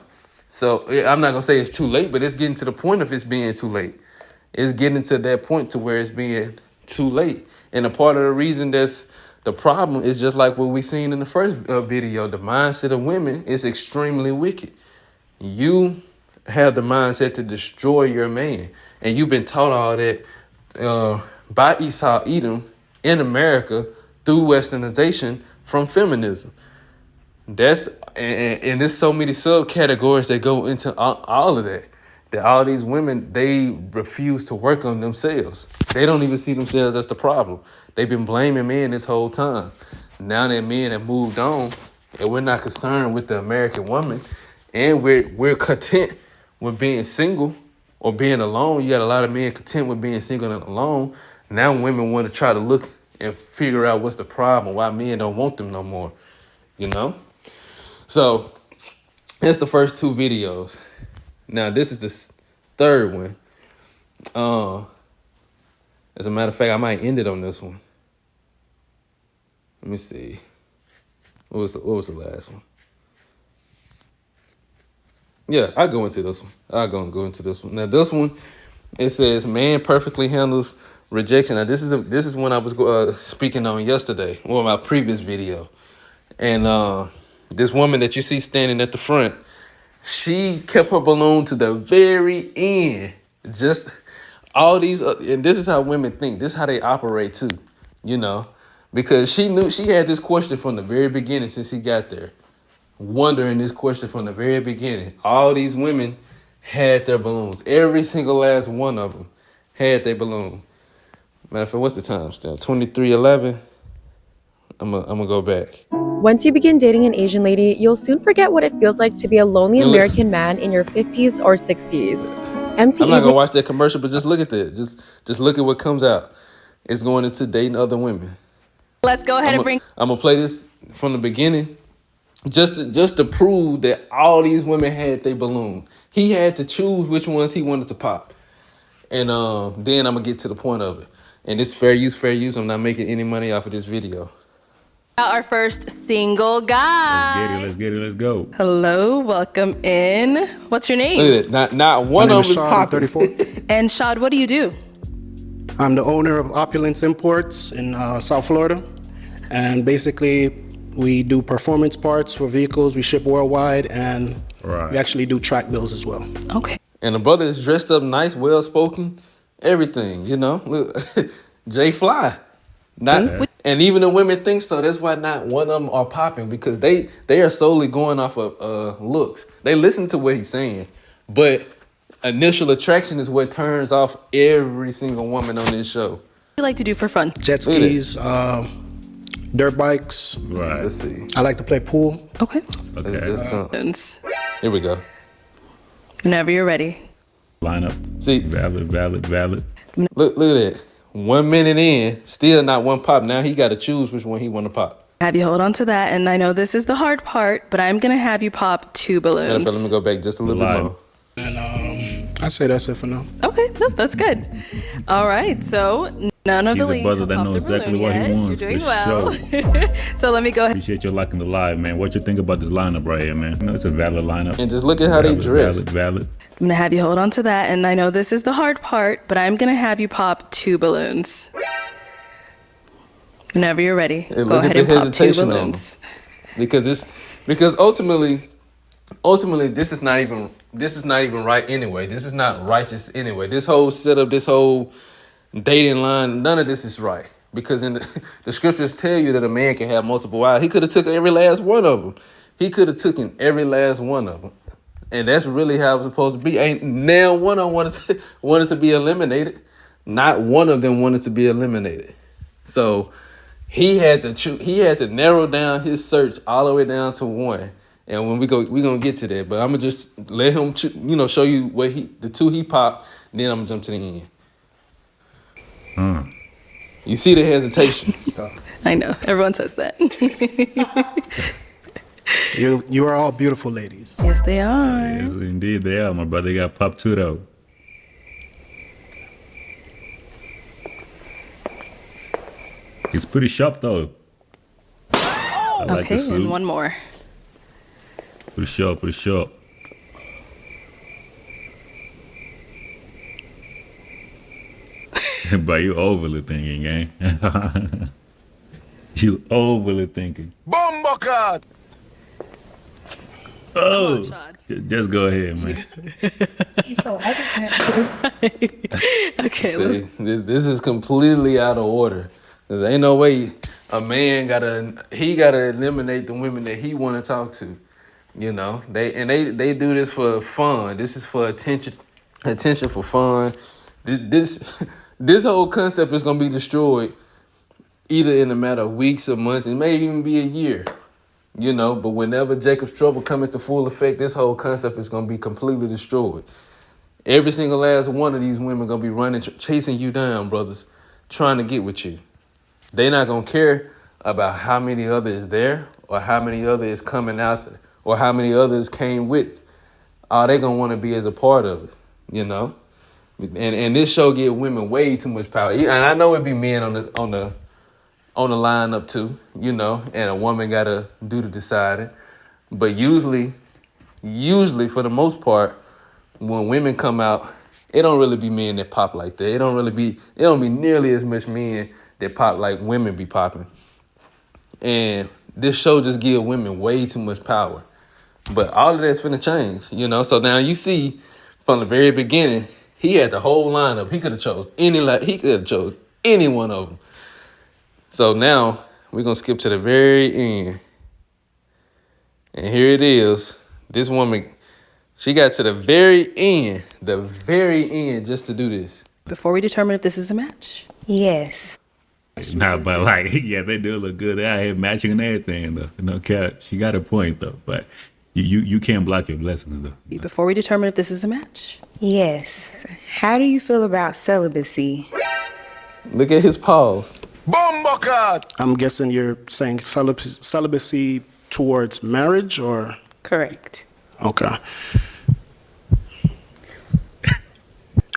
So I'm not gonna say it's too late, but it's getting to the point of it's being too late. It's getting to that point to where it's being too late. And a part of the reason that's the problem is just like what we seen in the first video. The mindset of women is extremely wicked. You have the mindset to destroy your man. And you've been taught all that by Esau Edom in America through westernization from feminism. And there's so many subcategories that go into all of that. That all these women, they refuse to work on themselves. They don't even see themselves as the problem. They've been blaming men this whole time. Now that men have moved on, and we're not concerned with the American woman, and we're content with being single or being alone. You got a lot of men content with being single and alone. Now women want to try to look and figure out what's the problem, why men don't want them no more, you know? So that's the first 2 videos. Now this is the third one. As a matter of fact, I might end it on this one. Let me see. What was the last one? Yeah, I'll go into this one. Go into this one. Now this one, it says man perfectly handles rejection. Now this is one I was speaking on yesterday, or my previous video. And this woman that you see standing at the front, she kept her balloon to the very end. Just all these, and this is how women think. This is how they operate too, you know, because she knew she had this question from the very beginning since he got there. Wondering this question from the very beginning. All these women had their balloons. Every single last one of them had their balloon. Matter of fact, what's the time still? 23:11. I'm gonna go back. Once you begin dating an Asian lady, you'll soon forget what it feels like to be a lonely American man in your 50s or 60s. Empty. I'm not gonna watch that commercial, but just look at that. Just look at what comes out. It's going into dating other women. Let's go ahead and bring. I'm gonna play this from the beginning. Just to prove that all these women had their balloons. He had to choose which ones he wanted to pop. And then I'm going to get to the point of it. And it's fair use, fair use. I'm not making any money off of this video. Our first single guy. Let's get it. Let's go. Hello, welcome in. What's your name? Look at that. Not one of them is popping. 34. And Shad, what do you do? I'm the owner of Opulence Imports in South Florida. And basically, we do performance parts for vehicles. We ship worldwide, and we actually do track bills as well. Okay. And the brother is dressed up nice, well-spoken, everything, you know. Look, Jay Fly. And even the women think so. That's why not one of them are popping, because they are solely going off of looks. They listen to what he's saying, but initial attraction is what turns off every single woman on this show. What do you like to do for fun? Jet skis, dirt bikes. Right. Let's see. I like to play pool. Okay. Here we go. Whenever you're ready. Line up. See. Valid. Look at that. 1 minute in, still not one pop. Now he got to choose which one he want to pop. Have you hold on to that, and I know this is the hard part, but I'm going to have you pop 2 balloons. Let me go back just a little bit more. And I say that's it for now. Okay, no, that's good. All right, so none of the ladies He's a brother that have knows popped their exactly balloon what he yet. wants. You're doing for well. Sure. So let me go ahead. Appreciate your liking the live, man. What you think about this lineup right here, man? You know, it's a valid lineup. And just look at how they dress. Valid. I'm going to have you hold on to that, and I know this is the hard part, but I'm going to have you pop 2 balloons. Whenever you're ready, go ahead and pop 2 balloons. Because ultimately this is not even right anyway. This is not righteous anyway. This whole setup, this whole dating line, none of this is right. Because in the scriptures tell you that a man can have multiple wives. He could have took every last one of them. He could have taken every last one of them. And that's really how it was supposed to be. Ain't now one of them wanted to be eliminated. Not one of them wanted to be eliminated. So he had to narrow down his search all the way down to 1. And when we're gonna get to that. But I'm gonna just let him show you what the 2 he popped, then I'm gonna jump to the end. You see the hesitation. I know. Everyone says that. You are all beautiful ladies. Yes, they are. Yes, indeed they are. My brother got pop 2 though. He's pretty sharp though. I like Okay, the suit. and one more. Pretty sharp. But you overly thinking, gang. You overly thinking. Bombocard! Oh, just go ahead, man. Okay, See, this is completely out of order. There ain't no way a man gotta eliminate the women that he want to talk to. You know, they do this for fun. This is for attention for fun. This whole concept is gonna be destroyed either in a matter of weeks or months. It may even be a year. You know, but whenever Jacob's trouble come into full effect, this whole concept is gonna be completely destroyed. Every single last one of these women gonna be running, chasing you down, brothers, trying to get with you. They not gonna care about how many others is there or how many others is coming after or how many others came with. All they gonna want to be as a part of it, you know. And this show give women way too much power. And I know it be men on the lineup too, you know, and a woman gotta do the deciding. But usually for the most part, when women come out, it don't really be men that pop like that. It don't be nearly as much men that pop like women be popping. And this show just give women way too much power. But all of that's finna change, you know. So now you see from the very beginning, he had the whole lineup. He could have chose any one of them. So now we're gonna skip to the very end. And here it is. This woman, she got to the very end just to do this. Before we determine if this is a match. Yes. Nah, but like, yeah, they do look good. They out here matching and everything, though. No cap. She got a point, though. But you can't block your blessings, though. Before we determine if this is a match. Yes. How do you feel about celibacy? Look at his pause. I'm guessing you're saying celibacy towards marriage, or? Correct. Okay.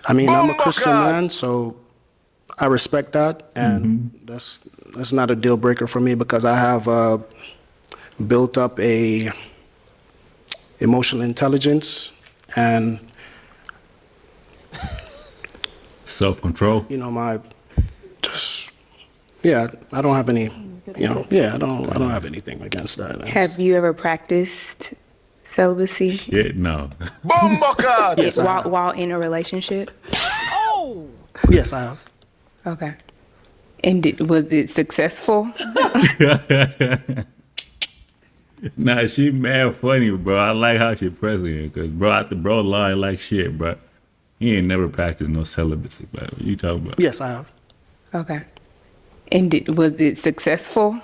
I mean, I'm a Christian man, so I respect that, and that's not a deal breaker for me because I have built up a emotional intelligence and self-control. You know, I don't have any. I don't have anything against that. Have you ever practiced celibacy? Shit, no. Yes, while in a relationship? Oh! Yes, I have. Okay. And was it successful? Nah, she mad funny, bro. I like how she pressing it, because, bro, after bro lying like shit, bro. He ain't never practiced no celibacy, bro. What you talking about? Yes, I have. Okay. And was it successful?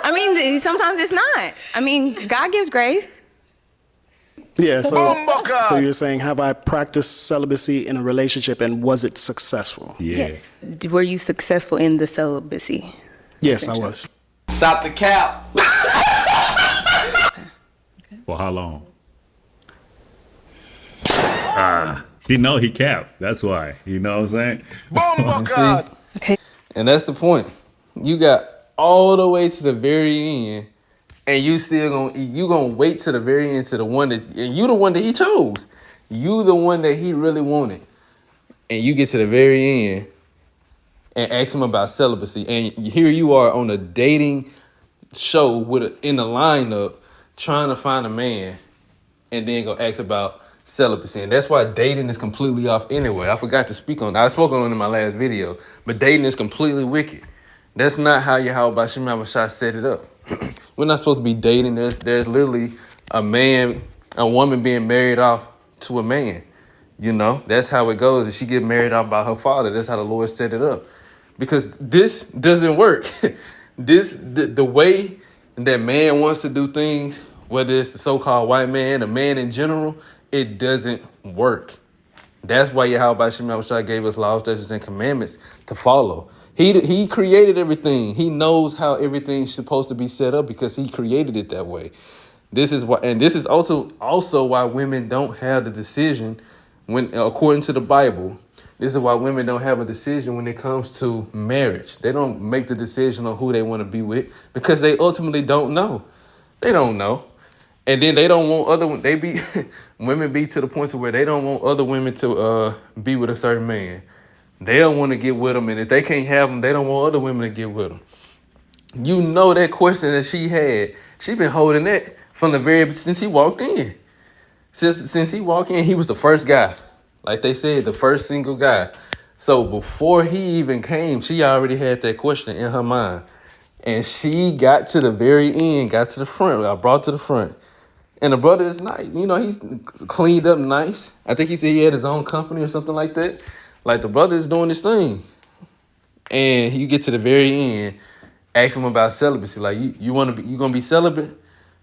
I mean, sometimes it's not. I mean, God gives grace. Yeah, so you're saying, have I practiced celibacy in a relationship and was it successful? Yeah. Yes. Were you successful in the celibacy? Yes, I was. Stop the cap. For how long? She know he capped. That's why. You know what I'm saying? Okay. And that's the point. You got all the way to the very end, and you still gonna wait to the very end to the one that, and you the one that he chose. You the one that he really wanted. And you get to the very end and ask him about celibacy. And here you are on a dating show in the lineup trying to find a man, and then go ask about celibacy. And that's why dating is completely off anyway. I forgot to speak on that. I spoke on it in my last video. But dating is completely wicked. That's not how Yahweh Bashim Abashai set it up. We're not supposed to be dating. There's literally a woman being married off to a man. You know, that's how it goes. If she get married off by her father, that's how the Lord set it up. Because this doesn't work. The way that man wants to do things, whether it's the so-called white man, a man in general, it doesn't work. That's why Yahweh Bashim Abashai gave us laws, statutes, and commandments to follow. He created everything. He knows how everything's supposed to be set up because he created it that way. This is why, and this is also why women don't have the decision when, according to the Bible, this is why women don't have a decision when it comes to marriage. They don't make the decision on who they want to be with because they ultimately don't know. They don't know. And then they don't want women be to the point to where they don't want other women to be with a certain man. They don't want to get with them, and if they can't have them, they don't want other women to get with them. You know that question that she had, she been holding that since he walked in. Since he walked in, he was the first guy. Like they said, the first single guy. So before he even came, she already had that question in her mind. And she got to the very end, got to the front, got brought to the front. And the brother is nice. You know, he's cleaned up nice. I think he said he had his own company or something like that. Like, the brother is doing his thing. And you get to the very end, ask him about celibacy. Like, you gonna be celibate?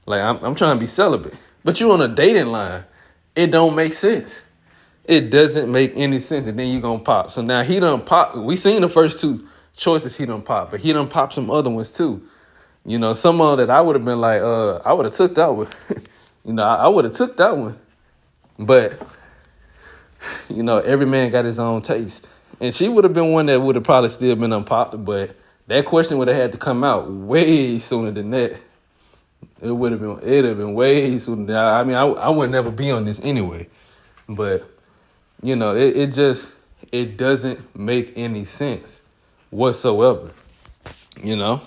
Like, I'm trying to be celibate. But you on a dating line. It don't make sense. It doesn't make any sense. And then you gonna pop. So now he done pop. We seen the first two choices he done pop, but he done pop some other ones too. You know, some of that I would have been like, I would have took that one. I would have took that one. But, every man got his own taste. And she would have been one that would have probably still been unpopped, but that question would have had to come out way sooner than that. It'd have been way sooner than that. I mean, I would never be on this anyway. But, it doesn't make any sense whatsoever.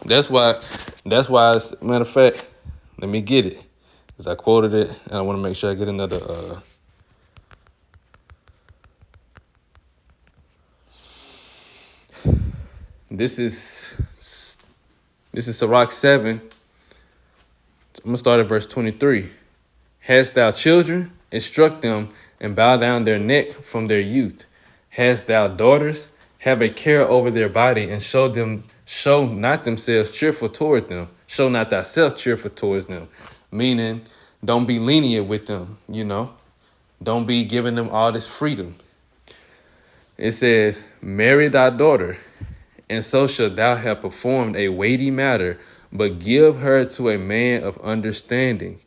That's why, matter of fact, let me get it. Because I quoted it, and I want to make sure I get another. This is Sirach 7. I'm going to start at verse 23. Hast thou children? Instruct them, and bow down their neck from their youth. Hast thou daughters? Have a care over their body, and show not themselves cheerful toward them. Show not thyself cheerful towards them. Meaning, don't be lenient with them, Don't be giving them all this freedom. It says, marry thy daughter, and so shalt thou have performed a weighty matter, but give her to a man of understanding.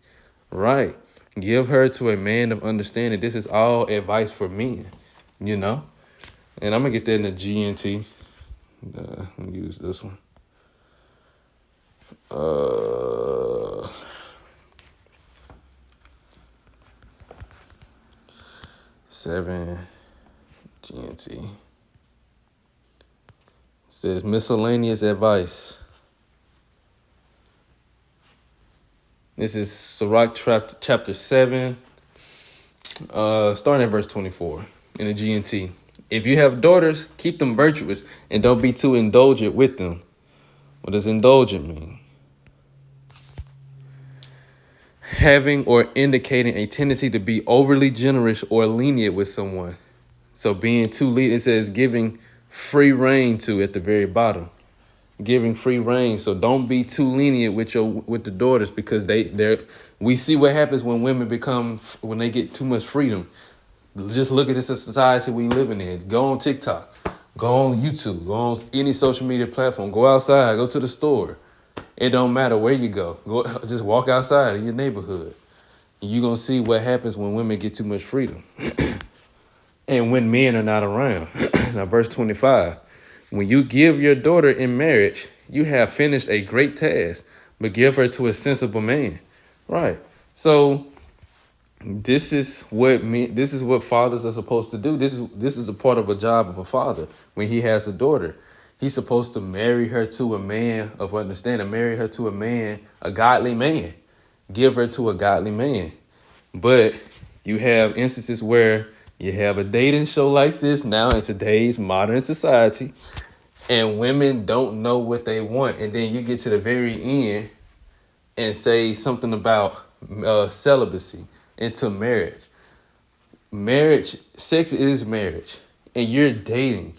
Right. Give her to a man of understanding. This is all advice for men, And I'm going to get that in the GNT. Let me use this one. 7 GNT. It says miscellaneous advice. This is Sirach chapter 7, starting at verse 24 in the GNT. If you have daughters, keep them virtuous and don't be too indulgent with them. What does indulgent mean? Having or indicating a tendency to be overly generous or lenient with someone. So being too lenient, it says giving free rein to at the very bottom. Giving free rein. So don't be too lenient with the daughters, because we see what happens when women when they get too much freedom. Just look at this society we living in. Go on TikTok, go on YouTube, go on any social media platform, go outside, go to the store. It don't matter where you go. Just walk outside in your neighborhood. You're going to see what happens when women get too much freedom and when men are not around. Now, verse 25, when you give your daughter in marriage, you have finished a great task, but give her to a sensible man. Right. So this is what fathers are supposed to do. This is a part of a job of a father. When he has a daughter, he's supposed to marry her to a man of understanding, marry her to a man, a godly man, give her to a godly man. But you have instances where you have a dating show like this now in today's modern society, and women don't know what they want. And then you get to the very end and say something about celibacy into marriage. Sex is marriage, and you're dating,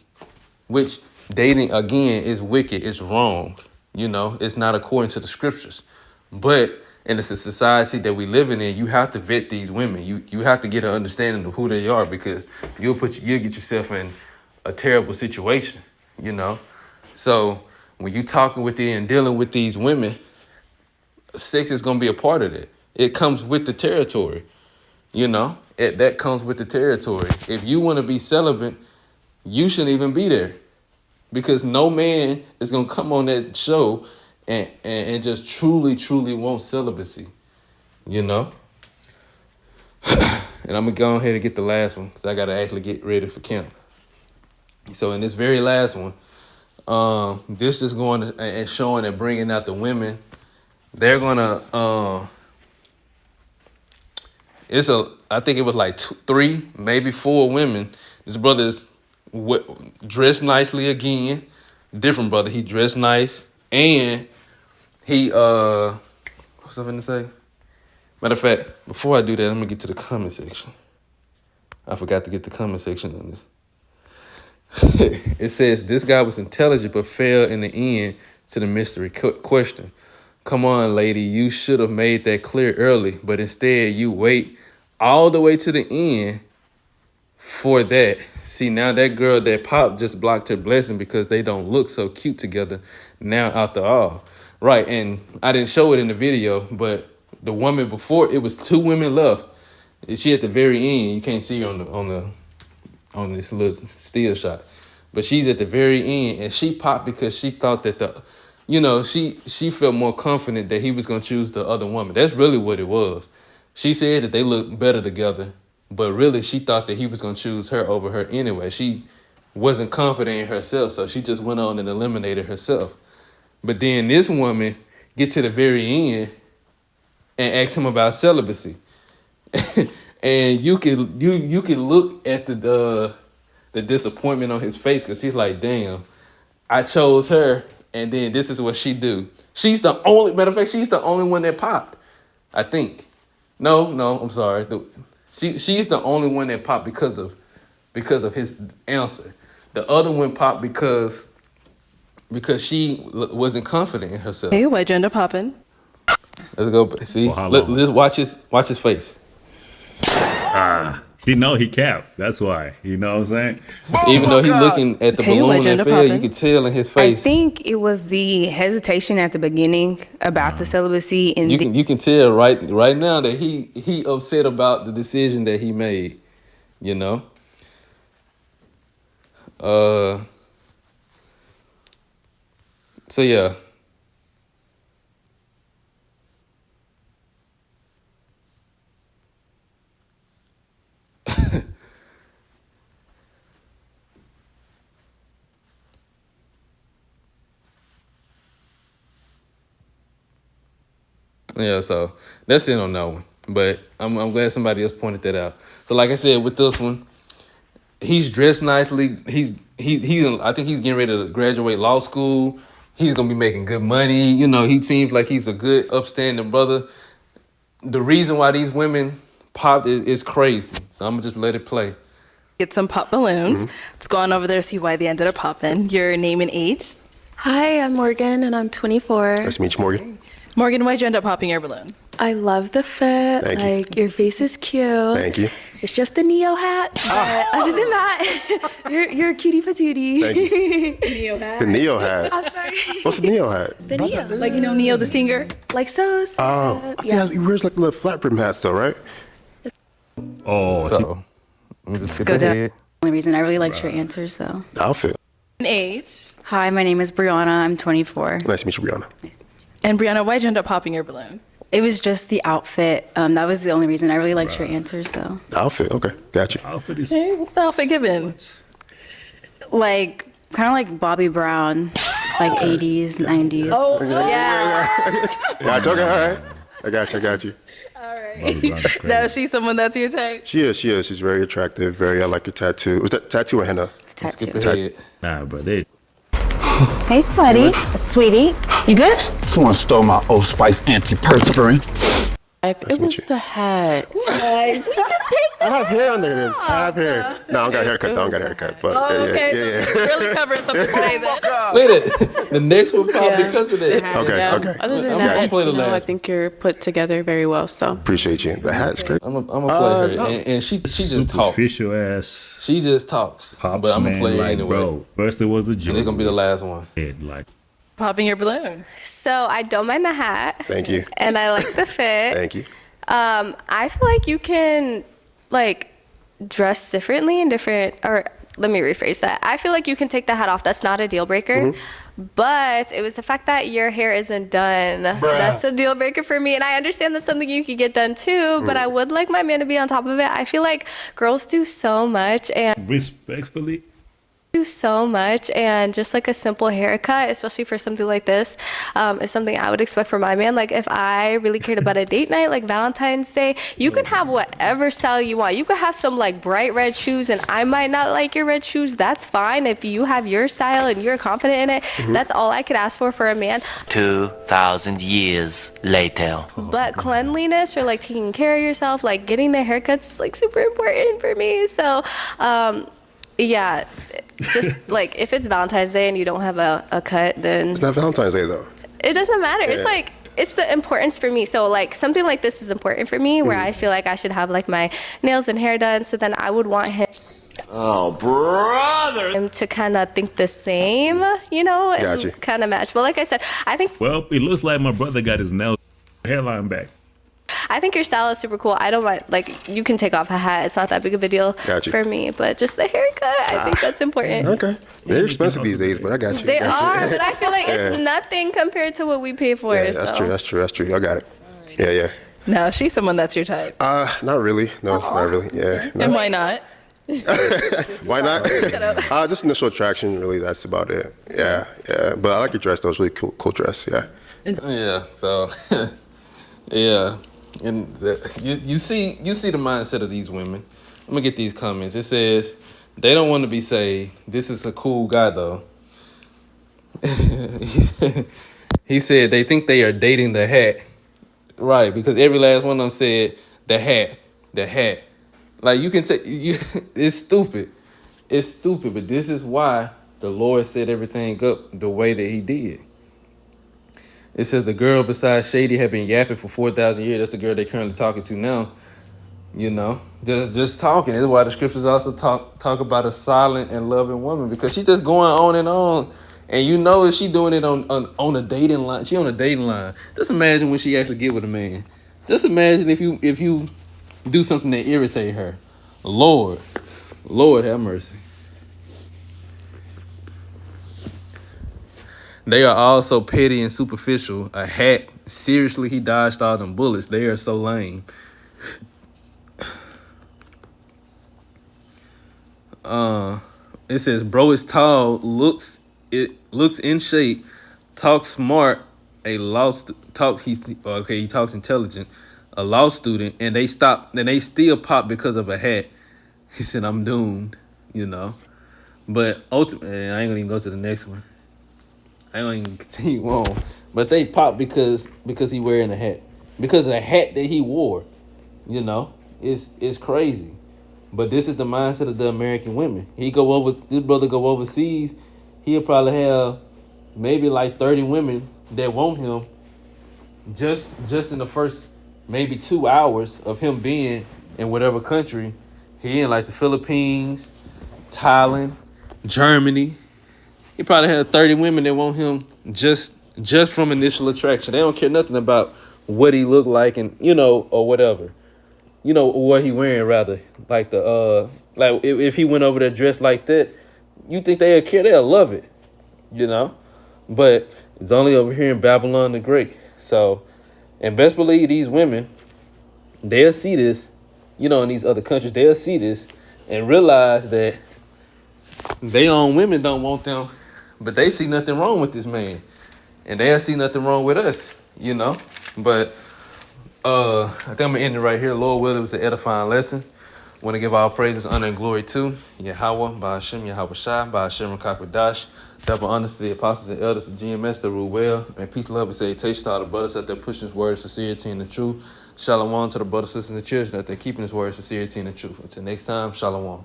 which dating, again, is wicked. It's wrong. It's not according to the scriptures. But in the society that we living in, you have to vet these women. You have to get an understanding of who they are, because you'll get yourself in a terrible situation, So when you talking with and dealing with these women, sex is going to be a part of it. It comes with the territory, that comes with the territory. If you want to be celibate, you shouldn't even be there, because no man is going to come on that show and just truly, truly want celibacy, And I'm going to go ahead and get the last one, because I got to actually get ready for camp. So in this very last one, this is going to, and showing and bringing out the women. They're going to, I think it was like 3, maybe 4 women. This brother is dressed nicely again. Different brother. He dressed nice. And he, what's I finna say? Matter of fact, before I do that, let me get to the comment section. I forgot to get the comment section on this. It says, this guy was intelligent but failed in the end to the mystery question. Come on, lady, you should have made that clear early, but instead you wait all the way to the end for that. See, now that girl that popped just blocked her blessing because they don't look so cute together now after all. Right, and I didn't show it in the video, but the woman before, it was 2 women left. She at the very end. You can't see her on this little still shot. But she's at the very end, and she popped because she thought that she felt more confident that he was going to choose the other woman. That's really what it was. She said that they looked better together, but really she thought that he was going to choose her over her anyway. She wasn't confident in herself, so she just went on and eliminated herself. But then this woman get to the very end and ask him about celibacy. And you can look at the disappointment on his face, because he's like, damn, I chose her, and then this is what she do. She's the only, matter of fact, she's the only one that popped, I think. No, I'm sorry. She's the only one that popped because of his answer. The other one popped because she wasn't confident in herself. Hey, why'd you end up popping? Let's go. See, just watch his face. She know he capped. That's why. You know what I'm saying? Even though he looking at the balloon that fell, you could tell in his face. I think it was the hesitation at the beginning about the celibacy, and you can tell right now that he upset about the decision that he made. You know. So yeah. Yeah, so that's it on that one. But I'm glad somebody else pointed that out. So like I said, with this one, he's dressed nicely. He's I think he's getting ready to graduate law school. He's gonna be making good money. You know, he seems like he's a good, upstanding brother. The reason why these women popped is crazy. So I'm gonna just let it play. Get some pop balloons. Let's go on over there, see why they ended up popping. Your name and age? Hi, I'm Morgan, and I'm 24. Nice to meet you, Morgan. Morgan, why'd you end up popping your balloon? I love the fit. Thank you. Your face is cute. Thank you. It's just the Neo hat, but other than that, you're a cutie patootie. Thank you. Neo hat. The Neo hat. I'm sorry. What's the Neo hat? The Neo. Like, you know, Neo the singer? Like so. Oh, I think he wears like little flat brim hats though, right? Oh, so let me just skip go down. ahead. Only reason I really liked your answers, though. The outfit. And age? Hi, my name is Brianna. I'm 24. Nice to meet you, Brianna. And Brianna, why'd you end up popping your balloon? It was just the outfit. That was the only reason I really liked your answers, though. The outfit. Okay, gotcha. Outfit is Hey, what's the outfit given? Like, kind of like Bobby Brown, like 80s, 90s. Oh, Yeah, okay, all right. I got you. all right. Now, is she someone that's your type? She is. She's very attractive. I like her tattoo. Was that tattoo or henna? It's a tattoo. Skip ahead. nah, bro. They Hey, sweetie. You good? Someone stole my Old Spice antiperspirant. It was the hat. I have hair under this. I have hair. No, I don't got a haircut. But okay. yeah. Really covering something today then. Wait it. The next one popped because of that. Okay. Other than I'm that, gonna play the I last. think you're put together very well. So Appreciate you. The hat's great. I'm gonna play her, and she just talks. superficial ass She just talks. pops, But I'm gonna man. play it Like, anyway. bro, first it was the And joke. it's gonna be the last one. Like, Popping your balloon. So I don't mind the hat. Thank you. And I like the fit. Thank you. I feel like you can dress differently in different, or let me rephrase that. I feel like you can take the hat off. That's not a deal breaker. But it was the fact that your hair isn't done. That's a deal breaker for me. And I understand that's something you could get done too, but I would like my man to be on top of it. I feel like girls do so much and respectfully, and just like a simple haircut, especially for something like this, is something I would expect from my man. Like if I really cared about a date night like Valentine's Day, you can have whatever style you want. You could have some like bright red shoes and I might not like your red shoes. That's fine. If you have your style and you're confident in it, that's all I could ask for a man. 2,000 years later. But cleanliness or like taking care of yourself, like getting the haircuts is like super important for me. So yeah, just like if it's Valentine's Day and you don't have a cut, then It's not Valentine's Day though. it doesn't matter. Yeah. It's like, it's the importance for me. So like something like this is important for me where I feel like I should have like my nails and hair done. So then I would want him Oh, brother. To kind of think the same, you know, and Gotcha. kind of match. But like I said, Well, it looks like my brother got his hairline back. I think your style is super cool. I don't mind, like, you can take off a hat. It's not that big of a deal Gotcha. for me, but just the haircut, I think that's important. Okay. They're expensive these days, but I got you. They Got you. are, but I feel like Yeah. it's nothing compared to what we pay for. Yeah, that's true. That's true. That's true. I got it. Yeah, yeah. No, she's someone that's your type. Not really. No, not really. Yeah. No. And why not? Why not? Just initial attraction. Really, that's about it. Yeah, yeah. But I like your dress. Though. It's really cool dress. Yeah. Yeah. So, yeah, and you see the mindset of these women. Let me get these comments. It says they don't want to be saved. This is a cool guy though. He said they think they are dating the hat. Right, because every last one of them said the hat. Like you can say, it's stupid. It's stupid, but this is why the Lord set everything up the way that he did. It says the girl beside Shady had been yapping for 4,000 years. That's the girl they're currently talking to now. You know, just talking. That's why the scriptures also talk about a silent and loving woman, because she just going on and on. And you know she doing it on a dating line. She on a dating line. Just imagine when she actually get with a man. Just imagine if you do something that irritate her. Lord have mercy. They are all so petty and superficial. A hat. Seriously, he dodged all them bullets. They are so lame. It says, bro is tall, looks in shape, talks smart, he talks intelligent, a law student, and they still pop because of a hat. He said, I'm doomed, you know. But ultimately, I ain't gonna even go to the next one. I ain't gonna even continue on. But they pop because he wearing a hat. Because of the hat that he wore. You know, it's crazy. But this is the mindset of the American women. This brother go overseas, he'll probably have maybe like 30 women that want him just in the first maybe 2 hours of him being in whatever country. He in like the Philippines, Thailand, Germany. He probably had 30 women that want him just from initial attraction. They don't care nothing about what he look like and, you know, or whatever. You know, what he wearing rather. Like like if he went over there dressed like that, you think they'll care? They'll love it, you know? But it's only over here in Babylon the Great. So, and best believe these women, they'll see this, you know, in these other countries, they'll see this and realize that their own women don't want them, but they see nothing wrong with this man. And they'll see nothing wrong with us, you know? But I think I'm gonna end it right here. Lord willing, it was an edifying lesson. Want to give all praises, honor, and glory to Yahweh, by Hashem, Yahweh Shai, by Hashem, Rakakwadash. Double honors to the apostles and elders of GMS that rule well. And peace, love, and salutation to all the brothers that they're pushing his word of sincerity and the truth. Shalom to the brothers, sisters, and children that they're keeping his word of sincerity and the truth. Until next time, shalom.